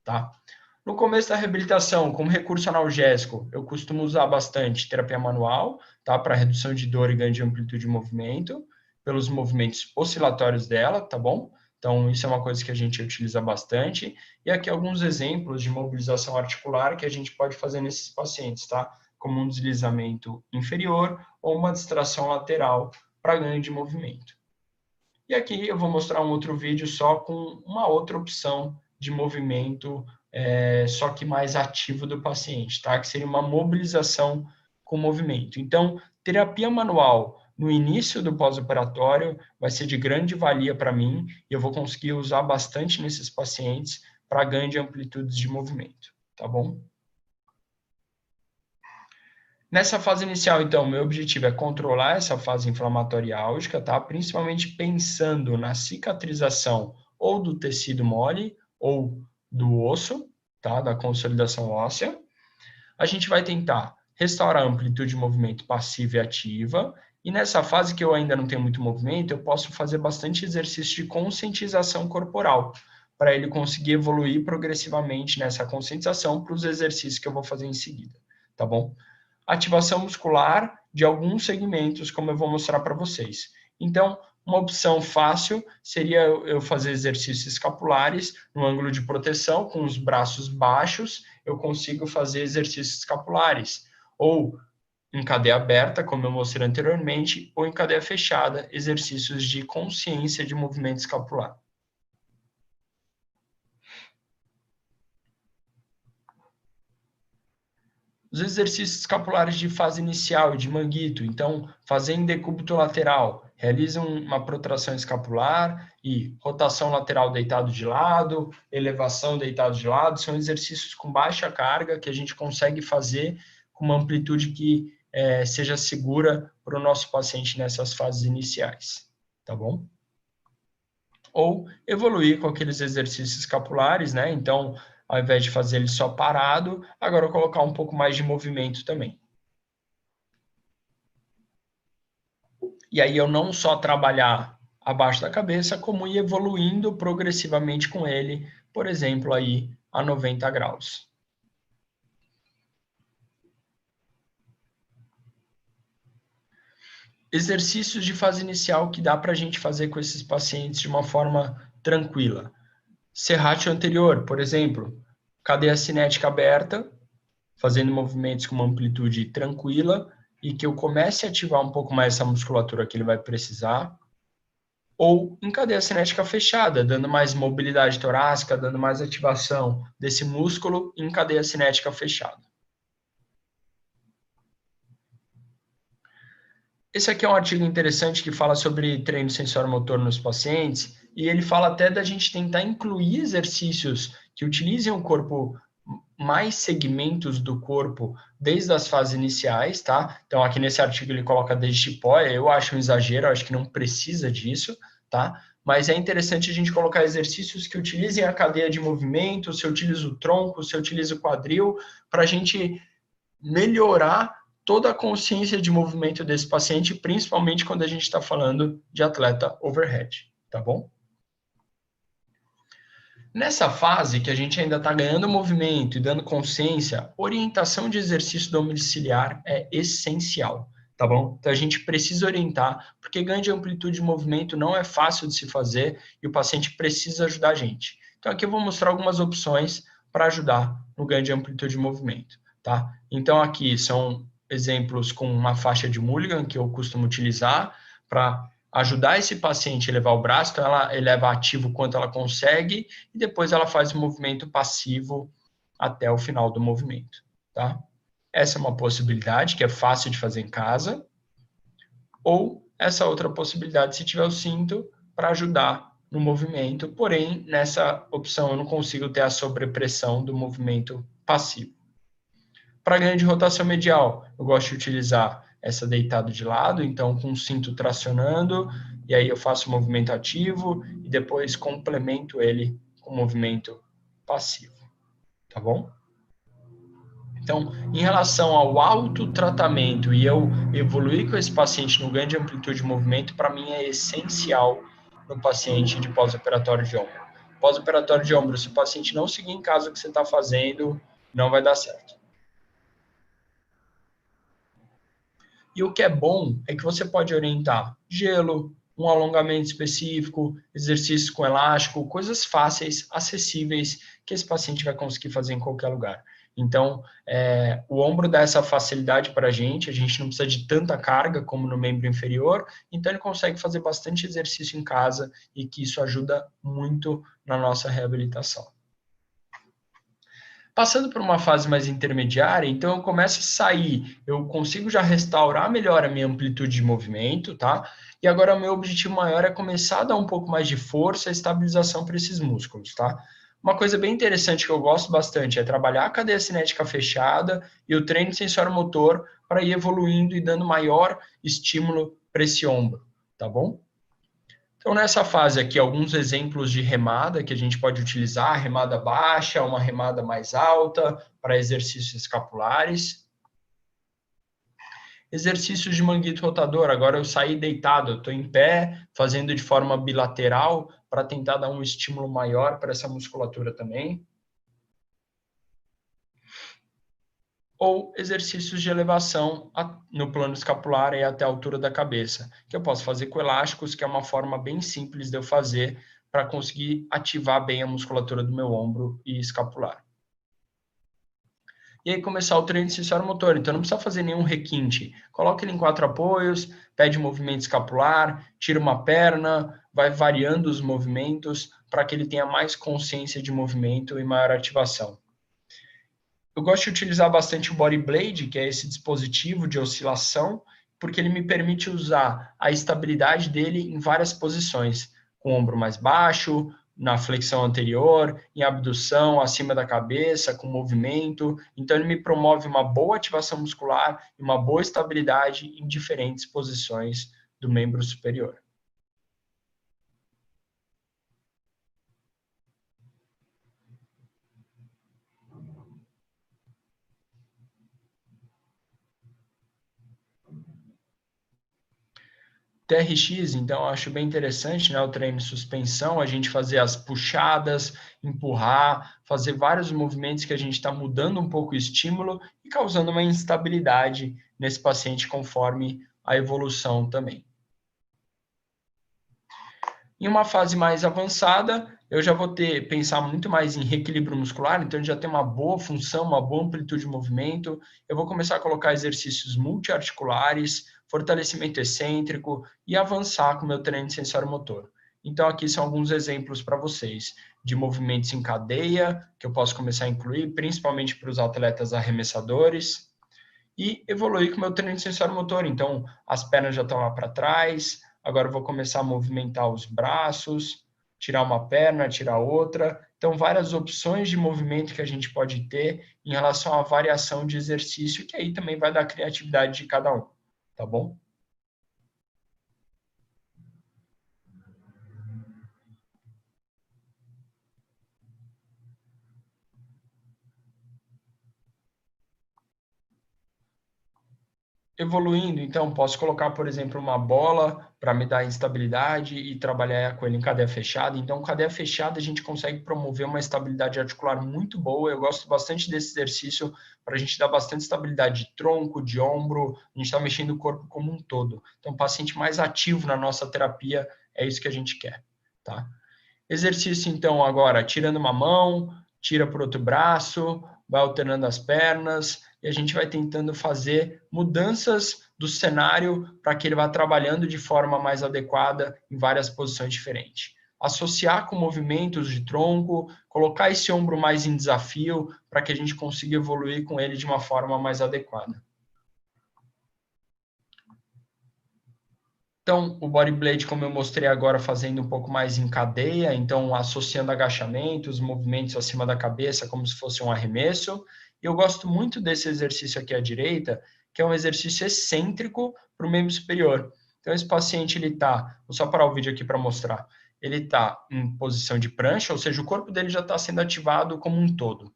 tá? No começo da reabilitação, como recurso analgésico, eu costumo usar bastante terapia manual, tá? Para redução de dor e ganho de amplitude de movimento, pelos movimentos oscilatórios dela, tá bom? Então, isso é uma coisa que a gente utiliza bastante. E aqui alguns exemplos de mobilização articular que a gente pode fazer nesses pacientes, tá? Como um deslizamento inferior ou uma distração lateral para ganho de movimento. E aqui eu vou mostrar um outro vídeo só com uma outra opção de movimento, só que mais ativo do paciente, tá? Que seria uma mobilização com movimento. Então, terapia manual no início do pós-operatório vai ser de grande valia para mim e eu vou conseguir usar bastante nesses pacientes para ganho de amplitudes de movimento, tá bom? Nessa fase inicial, então, meu objetivo é controlar essa fase inflamatória e álgica, tá? Principalmente pensando na cicatrização ou do tecido mole ou do osso, tá? Da consolidação óssea. A gente vai tentar restaurar a amplitude de movimento passiva e ativa. E nessa fase que eu ainda não tenho muito movimento, eu posso fazer bastante exercício de conscientização corporal, para ele conseguir evoluir progressivamente nessa conscientização para os exercícios que eu vou fazer em seguida, tá bom? Ativação muscular de alguns segmentos, como eu vou mostrar para vocês. Então, uma opção fácil seria eu fazer exercícios escapulares no ângulo de proteção, com os braços baixos, eu consigo fazer exercícios escapulares. Ou em cadeia aberta, como eu mostrei anteriormente, ou em cadeia fechada, exercícios de consciência de movimento escapular. Os exercícios escapulares de fase inicial e de manguito, então, fazer em decúbito lateral, realizam uma protração escapular e rotação lateral deitado de lado, elevação deitado de lado, são exercícios com baixa carga que a gente consegue fazer com uma amplitude que seja segura para o nosso paciente nessas fases iniciais, tá bom? Ou evoluir com aqueles exercícios escapulares, né? Então, ao invés de fazer ele só parado, agora eu colocar um pouco mais de movimento também. E aí eu não só trabalhar abaixo da cabeça, como ir evoluindo progressivamente com ele, por exemplo, aí a 90 graus. Exercícios de fase inicial que dá para a gente fazer com esses pacientes de uma forma tranquila. Serrátil anterior, por exemplo, cadeia cinética aberta, fazendo movimentos com uma amplitude tranquila e que eu comece a ativar um pouco mais essa musculatura que ele vai precisar, ou em cadeia cinética fechada, dando mais mobilidade torácica, dando mais ativação desse músculo em cadeia cinética fechada. Esse aqui é um artigo interessante que fala sobre treino sensório-motor nos pacientes, e ele fala até da gente tentar incluir exercícios que utilizem o corpo, mais segmentos do corpo, desde as fases iniciais, tá? Então, aqui nesse artigo ele coloca desde tipóia, eu acho um exagero, eu acho que não precisa disso, tá? Mas é interessante a gente colocar exercícios que utilizem a cadeia de movimento, se eu utilizo o tronco, se eu utilizo o quadril, para a gente melhorar toda a consciência de movimento desse paciente, principalmente quando a gente está falando de atleta overhead, tá bom? Nessa fase que a gente ainda está ganhando movimento e dando consciência, orientação de exercício domiciliar é essencial. tá bom? Então, a gente precisa orientar, porque ganho de amplitude de movimento não é fácil de se fazer e o paciente precisa ajudar a gente. Então, aqui eu vou mostrar algumas opções para ajudar no ganho de amplitude de movimento, tá? Então, aqui são exemplos com uma faixa de Mulligan que eu costumo utilizar para ajudar esse paciente a elevar o braço, então ela eleva ativo quanto ela consegue e depois ela faz o movimento passivo até o final do movimento, tá? Essa é uma possibilidade que é fácil de fazer em casa, ou essa outra possibilidade, se tiver o cinto, para ajudar no movimento, porém, nessa opção eu não consigo ter a sobrepressão do movimento passivo. Para ganho de rotação medial, eu gosto de utilizar essa deitado de lado, então com o cinto tracionando, e aí eu faço o movimento ativo e depois complemento ele com o movimento passivo, tá bom? Então, em relação ao autotratamento e eu evoluir com esse paciente no ganho de amplitude de movimento, para mim é essencial no paciente de pós-operatório de ombro. Pós-operatório de ombro, se o paciente não seguir em casa o que você está fazendo, não vai dar certo. E o que é bom é que você pode orientar gelo, um alongamento específico, exercícios com elástico, coisas fáceis, acessíveis, que esse paciente vai conseguir fazer em qualquer lugar. Então, o ombro dá essa facilidade para a gente não precisa de tanta carga como no membro inferior, então ele consegue fazer bastante exercício em casa e que isso ajuda muito na nossa reabilitação. Passando por uma fase mais intermediária, então eu começo a sair, eu consigo já restaurar melhor a minha amplitude de movimento, tá? E agora o meu objetivo maior é começar a dar um pouco mais de força e estabilização para esses músculos, tá? Uma coisa bem interessante que eu gosto bastante é trabalhar a cadeia cinética fechada e o treino sensório-motor para ir evoluindo e dando maior estímulo para esse ombro, tá bom? Então, nessa fase aqui, alguns exemplos de remada que a gente pode utilizar: remada baixa, uma remada mais alta, para exercícios escapulares. Exercícios de manguito rotador, agora eu saí deitado, eu estou em pé, fazendo de forma bilateral, para tentar dar um estímulo maior para essa musculatura também. Ou exercícios de elevação no plano escapular e até a altura da cabeça, que eu posso fazer com elásticos, que é uma forma bem simples de eu fazer para conseguir ativar bem a musculatura do meu ombro e escapular. E aí começar o treino de sensório motor, então não precisa fazer nenhum requinte. Coloca ele em 4 apoios, pede movimento escapular, tira uma perna, vai variando os movimentos para que ele tenha mais consciência de movimento e maior ativação. Eu gosto de utilizar bastante o Body Blade, que é esse dispositivo de oscilação, porque ele me permite usar a estabilidade dele em várias posições, com o ombro mais baixo, na flexão anterior, em abdução, acima da cabeça, com movimento. Então, ele me promove uma boa ativação muscular e uma boa estabilidade em diferentes posições do membro superior. TRX, então, eu acho bem interessante, né, o treino de suspensão, a gente fazer as puxadas, empurrar, fazer vários movimentos que a gente está mudando um pouco o estímulo e causando uma instabilidade nesse paciente conforme a evolução também. Em uma fase mais avançada, eu já vou pensar muito mais em reequilíbrio muscular, então já tem uma boa função, uma boa amplitude de movimento. Eu vou começar a colocar exercícios multiarticulares, fortalecimento excêntrico e avançar com o meu treino de sensório motor. Então, aqui são alguns exemplos para vocês de movimentos em cadeia, que eu posso começar a incluir, principalmente para os atletas arremessadores, e evoluir com o meu treino de sensório motor. Então, as pernas já estão lá para trás, agora eu vou começar a movimentar os braços, tirar uma perna, tirar outra. Então, várias opções de movimento que a gente pode ter em relação à variação de exercício, que aí também vai dar a criatividade de cada um, tá bom? Evoluindo, então, posso colocar, por exemplo, uma bola para me dar instabilidade e trabalhar com ele em cadeia fechada. Então, cadeia fechada, a gente consegue promover uma estabilidade articular muito boa. Eu gosto bastante desse exercício para a gente dar bastante estabilidade de tronco, de ombro. A gente está mexendo o corpo como um todo. Então, paciente mais ativo na nossa terapia, é isso que a gente quer, tá? Exercício, então, agora, tirando uma mão, tira para o outro braço, vai alternando as pernas, e a gente vai tentando fazer mudanças do cenário para que ele vá trabalhando de forma mais adequada em várias posições diferentes. Associar com movimentos de tronco, colocar esse ombro mais em desafio para que a gente consiga evoluir com ele de uma forma mais adequada. Então, o body blade, como eu mostrei agora, fazendo um pouco mais em cadeia, então associando agachamentos, movimentos acima da cabeça, como se fosse um arremesso. E eu gosto muito desse exercício aqui à direita, que é um exercício excêntrico para o membro superior. Então, esse paciente, ele está, vou só parar o vídeo aqui para mostrar, ele está em posição de prancha, ou seja, o corpo dele já está sendo ativado como um todo.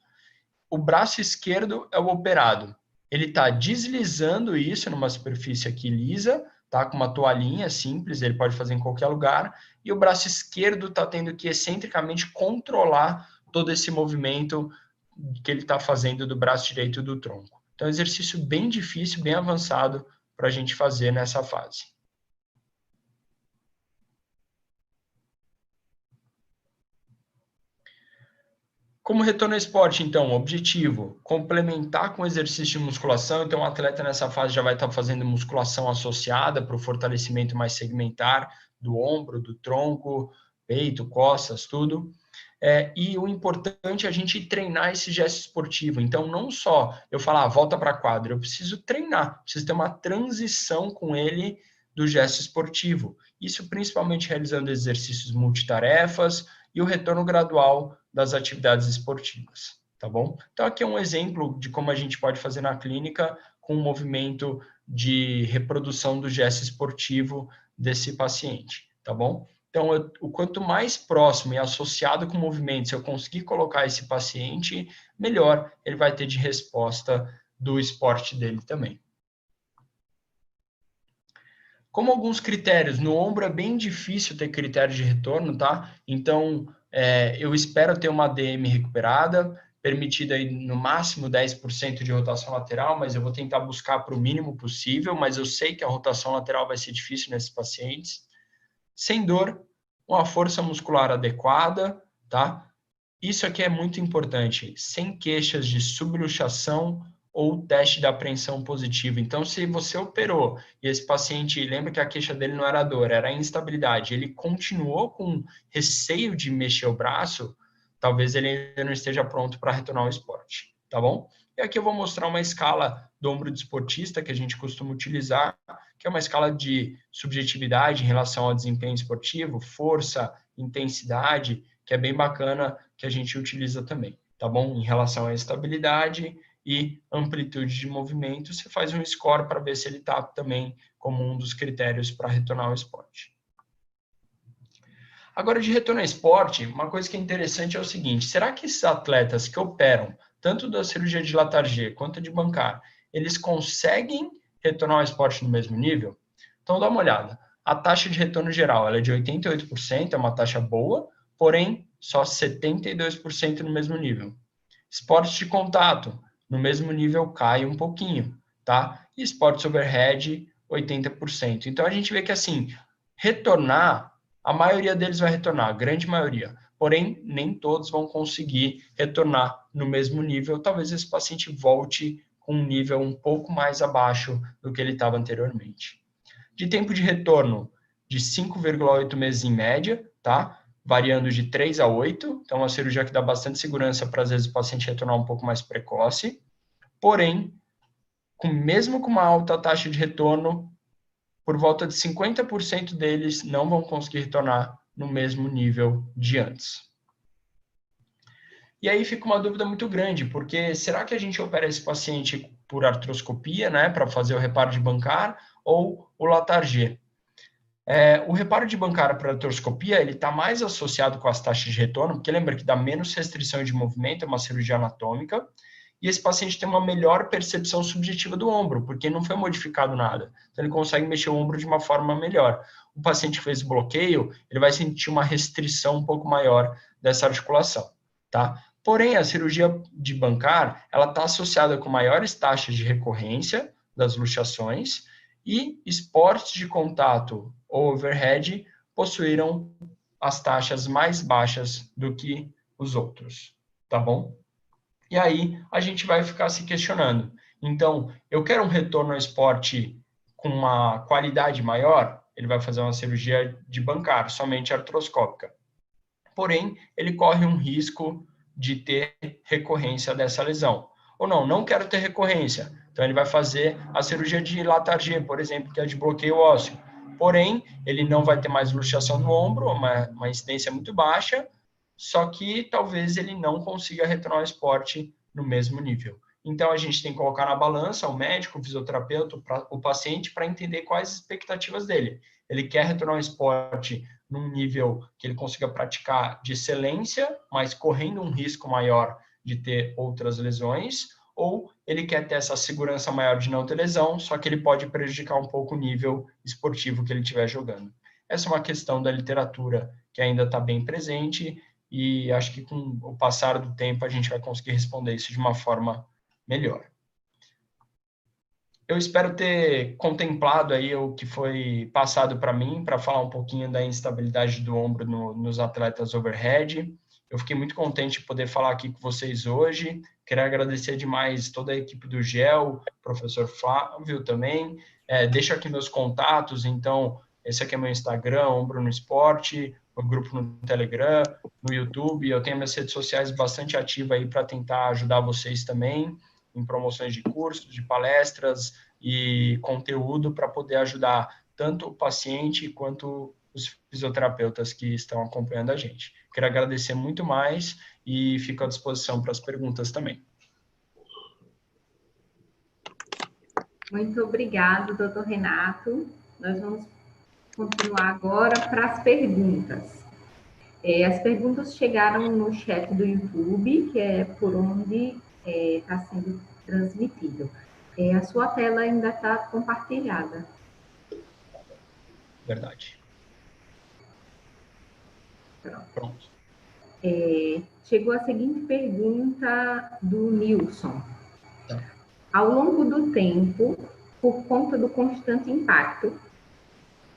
O braço esquerdo é o operado. Ele está deslizando isso numa superfície aqui lisa, tá? Com uma toalhinha simples, ele pode fazer em qualquer lugar. E o braço esquerdo está tendo que excentricamente controlar todo esse movimento que ele está fazendo do braço direito do tronco. Então, é um exercício bem difícil, bem avançado para a gente fazer nessa fase. Como retorno ao esporte, então, objetivo, complementar com exercício de musculação. Então, o atleta nessa fase já vai estar fazendo musculação associada para o fortalecimento mais segmentar do ombro, do tronco, peito, costas, tudo. E o importante é a gente treinar esse gesto esportivo. Então, não só eu falar, volta para a quadra, eu preciso treinar, preciso ter uma transição com ele do gesto esportivo. Isso principalmente realizando exercícios multitarefas e o retorno gradual das atividades esportivas, tá bom? Então, aqui é um exemplo de como a gente pode fazer na clínica com um movimento de reprodução do gesto esportivo desse paciente, tá bom? Então, o quanto mais próximo e associado com movimentos eu conseguir colocar esse paciente, melhor ele vai ter de resposta do esporte dele também. Como alguns critérios, no ombro é bem difícil ter critério de retorno, tá? Então, eu espero ter uma DM recuperada, permitida aí no máximo 10% de rotação lateral, mas eu vou tentar buscar para o mínimo possível, mas eu sei que a rotação lateral vai ser difícil nesses pacientes. Sem dor, uma força muscular adequada, tá? Isso aqui é muito importante, sem queixas de subluxação ou teste da apreensão positivo. Então, se você operou e esse paciente, lembra que a queixa dele não era dor, era instabilidade, ele continuou com receio de mexer o braço, talvez ele ainda não esteja pronto para retornar ao esporte, tá bom? E aqui eu vou mostrar uma escala do ombro desportista que a gente costuma utilizar, que é uma escala de subjetividade em relação ao desempenho esportivo, força, intensidade, que é bem bacana, que a gente utiliza também, tá bom? Em relação à estabilidade e amplitude de movimento, você faz um score para ver se ele está também como um dos critérios para retornar ao esporte. Agora, de retorno ao esporte, uma coisa que é interessante é o seguinte, será que esses atletas que operam, tanto da cirurgia de Latarjet quanto de bancar, eles conseguem retornar ao esporte no mesmo nível? Então, dá uma olhada. A taxa de retorno geral ela é de 88%, é uma taxa boa, porém, só 72% no mesmo nível. Esportes de contato, no mesmo nível cai um pouquinho, tá? E esportes overhead, 80%. Então, a gente vê que, assim, retornar, a maioria deles vai retornar, a grande maioria. Porém, nem todos vão conseguir retornar no mesmo nível. Talvez esse paciente volte com um nível um pouco mais abaixo do que ele estava anteriormente. De tempo de retorno, de 5,8 meses em média, tá? Variando de 3 a 8. Então, é uma cirurgia que dá bastante segurança para, às vezes, o paciente retornar um pouco mais precoce. Porém, mesmo com uma alta taxa de retorno, por volta de 50% deles não vão conseguir retornar no mesmo nível de antes. E aí fica uma dúvida muito grande, porque será que a gente opera esse paciente por artroscopia, né, para fazer o reparo de bancar, ou o Latarjet? O reparo de bancar para artroscopia, ele está mais associado com as taxas de retorno, porque lembra que dá menos restrição de movimento, é uma cirurgia anatômica, e esse paciente tem uma melhor percepção subjetiva do ombro, porque não foi modificado nada. Então, ele consegue mexer o ombro de uma forma melhor. O paciente que fez bloqueio, ele vai sentir uma restrição um pouco maior dessa articulação, tá? Porém, a cirurgia de bancar, ela está associada com maiores taxas de recorrência das luxações e esportes de contato ou overhead possuíram as taxas mais baixas do que os outros, tá bom? E aí a gente vai ficar se questionando. Então, eu quero um retorno ao esporte com uma qualidade maior, ele vai fazer uma cirurgia de bancar, somente artroscópica. Porém, ele corre um risco de ter recorrência dessa lesão. Ou não, não quero ter recorrência. Então, ele vai fazer a cirurgia de Latarjet, por exemplo, que é de bloqueio ósseo. Porém, ele não vai ter mais luxação do ombro, uma incidência muito baixa, só que talvez ele não consiga retornar ao esporte no mesmo nível. Então, a gente tem que colocar na balança o médico, o fisioterapeuta, o paciente, para entender quais as expectativas dele. Ele quer retornar ao esporte num nível que ele consiga praticar de excelência, mas correndo um risco maior de ter outras lesões, ou ele quer ter essa segurança maior de não ter lesão, só que ele pode prejudicar um pouco o nível esportivo que ele estiver jogando. Essa é uma questão da literatura que ainda está bem presente e acho que com o passar do tempo a gente vai conseguir responder isso de uma forma melhor. Eu espero ter contemplado aí o que foi passado para mim, para falar um pouquinho da instabilidade do ombro nos atletas overhead. Eu fiquei muito contente de poder falar aqui com vocês hoje. Quero agradecer demais toda a equipe do GEL, professor Flávio também. Deixo aqui meus contatos, então, esse aqui é meu Instagram, Ombro no Esporte, o grupo no Telegram, no YouTube. Eu tenho minhas redes sociais bastante ativas aí para tentar ajudar vocês também em promoções de cursos, de palestras e conteúdo para poder ajudar tanto o paciente quanto os fisioterapeutas que estão acompanhando a gente. Quero agradecer muito mais e fico à disposição para as perguntas também. Muito obrigado, doutor Renato. Nós vamos continuar agora para as perguntas. As perguntas chegaram no chat do YouTube, que é por onde está sendo transmitido. A sua tela ainda está compartilhada. Verdade. Pronto. Chegou a seguinte pergunta do Nilson. Ao longo do tempo, por conta do constante impacto,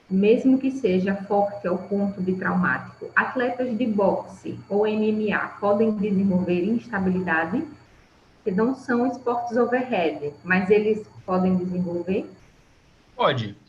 mesmo que seja forte ao ponto de traumático, atletas de boxe ou MMA podem desenvolver instabilidade, que não são esportes overhead, mas eles podem desenvolver?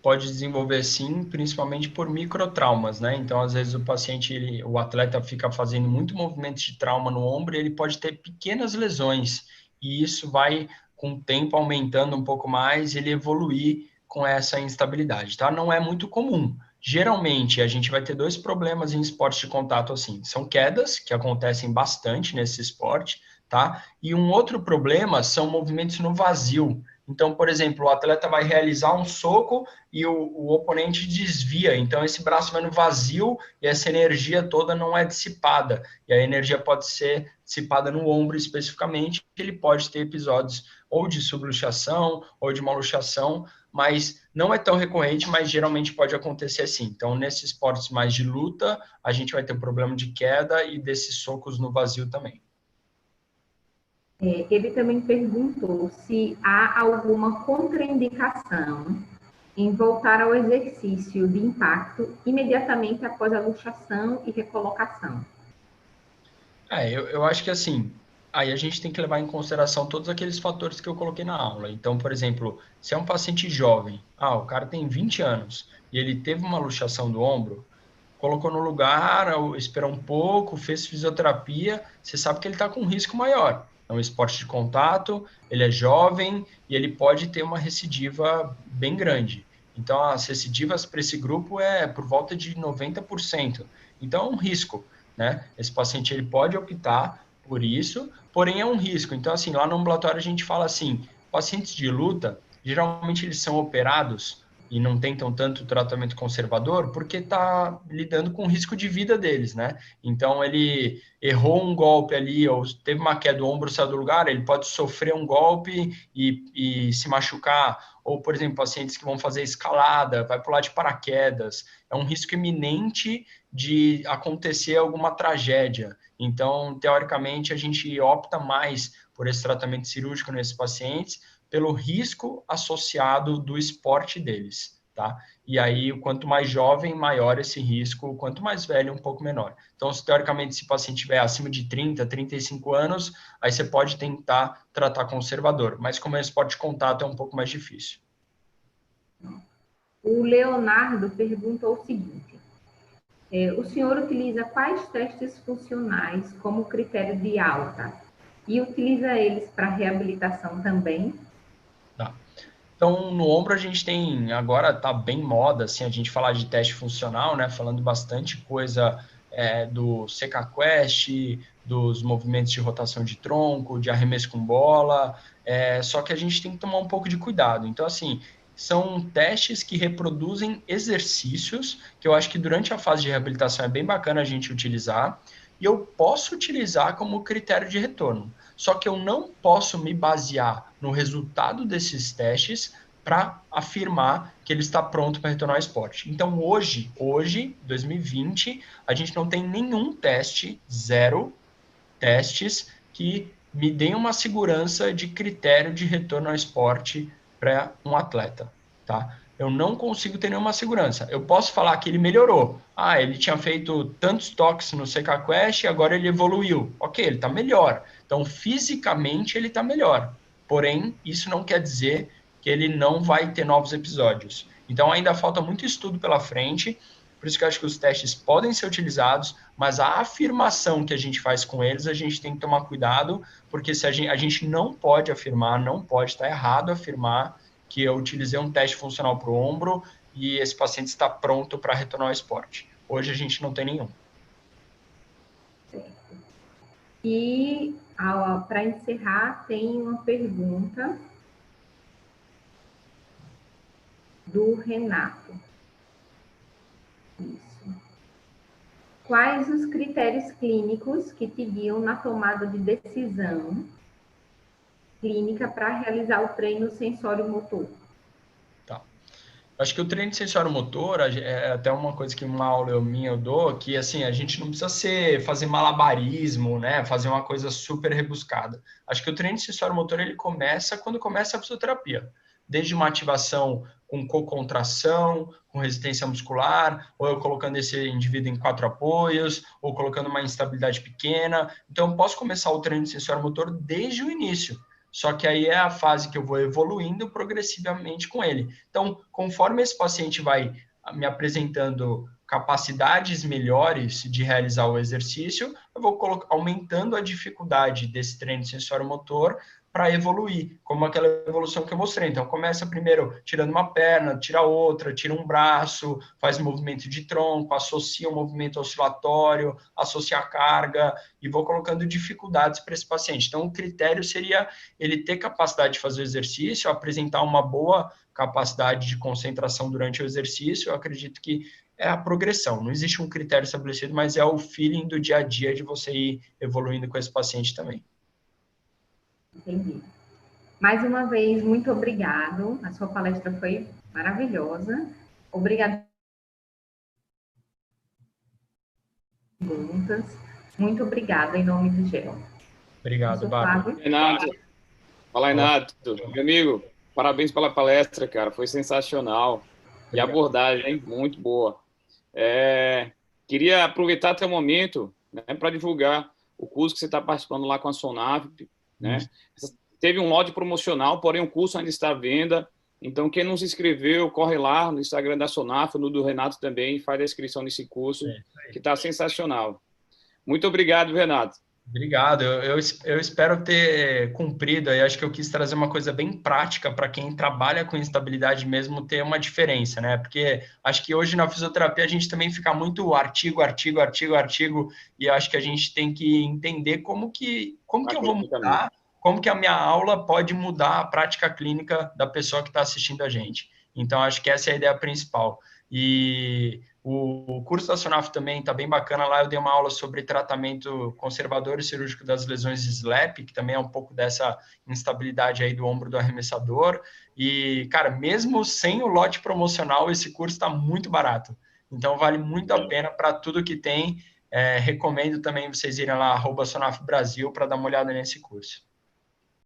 Pode desenvolver sim, principalmente por microtraumas, né? Então, às vezes o paciente, o atleta fica fazendo muito movimento de trauma no ombro e ele pode ter pequenas lesões, e isso vai, com o tempo, aumentando um pouco mais, ele evoluir com essa instabilidade, tá? Não é muito comum. Geralmente, a gente vai ter dois problemas em esporte de contato assim. São quedas, que acontecem bastante nesse esporte, tá? E um outro problema são movimentos no vazio. Então, por exemplo, o atleta vai realizar um soco e o oponente desvia. Então, esse braço vai no vazio e essa energia toda não é dissipada. E a energia pode ser dissipada no ombro especificamente. Ele pode ter episódios ou de subluxação ou de uma luxação, mas não é tão recorrente, mas geralmente pode acontecer assim. Então, nesses esportes mais de luta, a gente vai ter um problema de queda e desses socos no vazio também. Ele também perguntou se há alguma contraindicação em voltar ao exercício de impacto imediatamente após a luxação e recolocação. Eu acho que assim, aí a gente tem que levar em consideração todos aqueles fatores que eu coloquei na aula. Então, por exemplo, se é um paciente jovem, o cara tem 20 anos e ele teve uma luxação do ombro, colocou no lugar, esperou um pouco, fez fisioterapia, você sabe que ele está com um risco maior. É um esporte de contato, ele é jovem e ele pode ter uma recidiva bem grande. Então, as recidivas para esse grupo é por volta de 90%. Então, é um risco, né? Esse paciente ele pode optar por isso, porém é um risco. Então, assim, lá no ambulatório a gente fala assim, pacientes de luta, geralmente eles são operados e não tentam tanto tratamento conservador, porque está lidando com o risco de vida deles, né? Então, ele errou um golpe ali, ou teve uma queda, o ombro saiu do lugar, ele pode sofrer um golpe e se machucar. Ou, por exemplo, pacientes que vão fazer escalada, vai pular de paraquedas. É um risco iminente de acontecer alguma tragédia. Então, teoricamente, a gente opta mais por esse tratamento cirúrgico nesses pacientes, pelo risco associado do esporte deles, tá? E aí, quanto mais jovem, maior esse risco, quanto mais velho, um pouco menor. Então, se teoricamente esse paciente estiver acima de 30, 35 anos, aí você pode tentar tratar conservador, mas como é esporte de contato, é um pouco mais difícil. O Leonardo perguntou o seguinte: o senhor utiliza quais testes funcionais como critério de alta? E utiliza eles para reabilitação também? Tá. Então, no ombro a gente tem, agora está bem moda, assim, a gente falar de teste funcional, né? Falando bastante coisa do CK-Quest, dos movimentos de rotação de tronco, de arremesso com bola, só que a gente tem que tomar um pouco de cuidado. Então, assim, são testes que reproduzem exercícios, que eu acho que durante a fase de reabilitação é bem bacana a gente utilizar, e eu posso utilizar como critério de retorno. Só que eu não posso me basear no resultado desses testes para afirmar que ele está pronto para retornar ao esporte. Então, hoje, 2020, a gente não tem nenhum teste, zero testes, que me deem uma segurança de critério de retorno ao esporte para um atleta, tá? Eu não consigo ter nenhuma segurança. Eu posso falar que ele melhorou. Ah, ele tinha feito tantos toques no CK Quest e agora ele evoluiu. Ok, ele está melhor. Então, fisicamente, ele está melhor. Porém, isso não quer dizer que ele não vai ter novos episódios. Então, ainda falta muito estudo pela frente. Por isso que eu acho que os testes podem ser utilizados, mas a afirmação que a gente faz com eles, a gente tem que tomar cuidado, porque se a gente não pode afirmar, não pode, estar errado afirmar que eu utilizei um teste funcional para o ombro e esse paciente está pronto para retornar ao esporte. Hoje a gente não tem nenhum. E, para encerrar, tem uma pergunta do Renato. Isso. Quais os critérios clínicos que te guiam na tomada de decisão clínica para realizar o treino sensório-motor? Tá. Acho que o treino de sensório-motor é até uma coisa que uma aula minha eu dou, que assim, a gente não precisa fazer malabarismo, né? Fazer uma coisa super rebuscada. Acho que o treino de sensório-motor ele começa quando começa a fisioterapia. Desde uma ativação com cocontração, com resistência muscular, ou eu colocando esse indivíduo em 4 apoios, ou colocando uma instabilidade pequena. Então, eu posso começar o treino de sensório-motor desde o início. Só que aí é a fase que eu vou evoluindo progressivamente com ele. Então, conforme esse paciente vai me apresentando capacidades melhores de realizar o exercício, eu vou aumentando a dificuldade desse treino sensório-motor para evoluir, como aquela evolução que eu mostrei. Então, começa primeiro tirando uma perna, tira outra, tira um braço, faz movimento de tronco, associa um movimento oscilatório, associa a carga, e vou colocando dificuldades para esse paciente. Então, o critério seria ele ter capacidade de fazer o exercício, apresentar uma boa capacidade de concentração durante o exercício. Eu acredito que é a progressão. Não existe um critério estabelecido, mas é o feeling do dia a dia de você ir evoluindo com esse paciente também. Entendi. Mais uma vez, muito obrigado. A sua palestra foi maravilhosa. Obrigada pelas perguntas. Muito obrigada em nome do GEL. Obrigado, Bárbara. Renato. Fala, Renato. Meu amigo, parabéns pela palestra, cara. Foi sensacional. Obrigado. E a abordagem, hein? Muito boa. Queria aproveitar até o momento, né, para divulgar o curso que você está participando lá com a Sonaf, né? Teve um lote promocional, porém o curso ainda está à venda. Então, quem não se inscreveu, corre lá no Instagram da Sonaf, no do Renato também, faz a inscrição nesse curso, que está sensacional. Muito obrigado, Renato. Obrigado, eu espero ter cumprido aí, acho que eu quis trazer uma coisa bem prática para quem trabalha com instabilidade mesmo ter uma diferença, né? Porque acho que hoje na fisioterapia a gente também fica muito artigo, e acho que a gente tem que entender como que eu vou mudar, como que a minha aula pode mudar a prática clínica da pessoa que está assistindo a gente. Então, acho que essa é a ideia principal. E o curso da Sonaf também está bem bacana. Lá eu dei uma aula sobre tratamento conservador e cirúrgico das lesões de SLAP, que também é um pouco dessa instabilidade aí do ombro do arremessador. E, cara, mesmo sem o lote promocional, esse curso está muito barato. Então, vale muito a pena para tudo que tem. Recomendo também vocês irem lá, @sonafbrasil, para dar uma olhada nesse curso.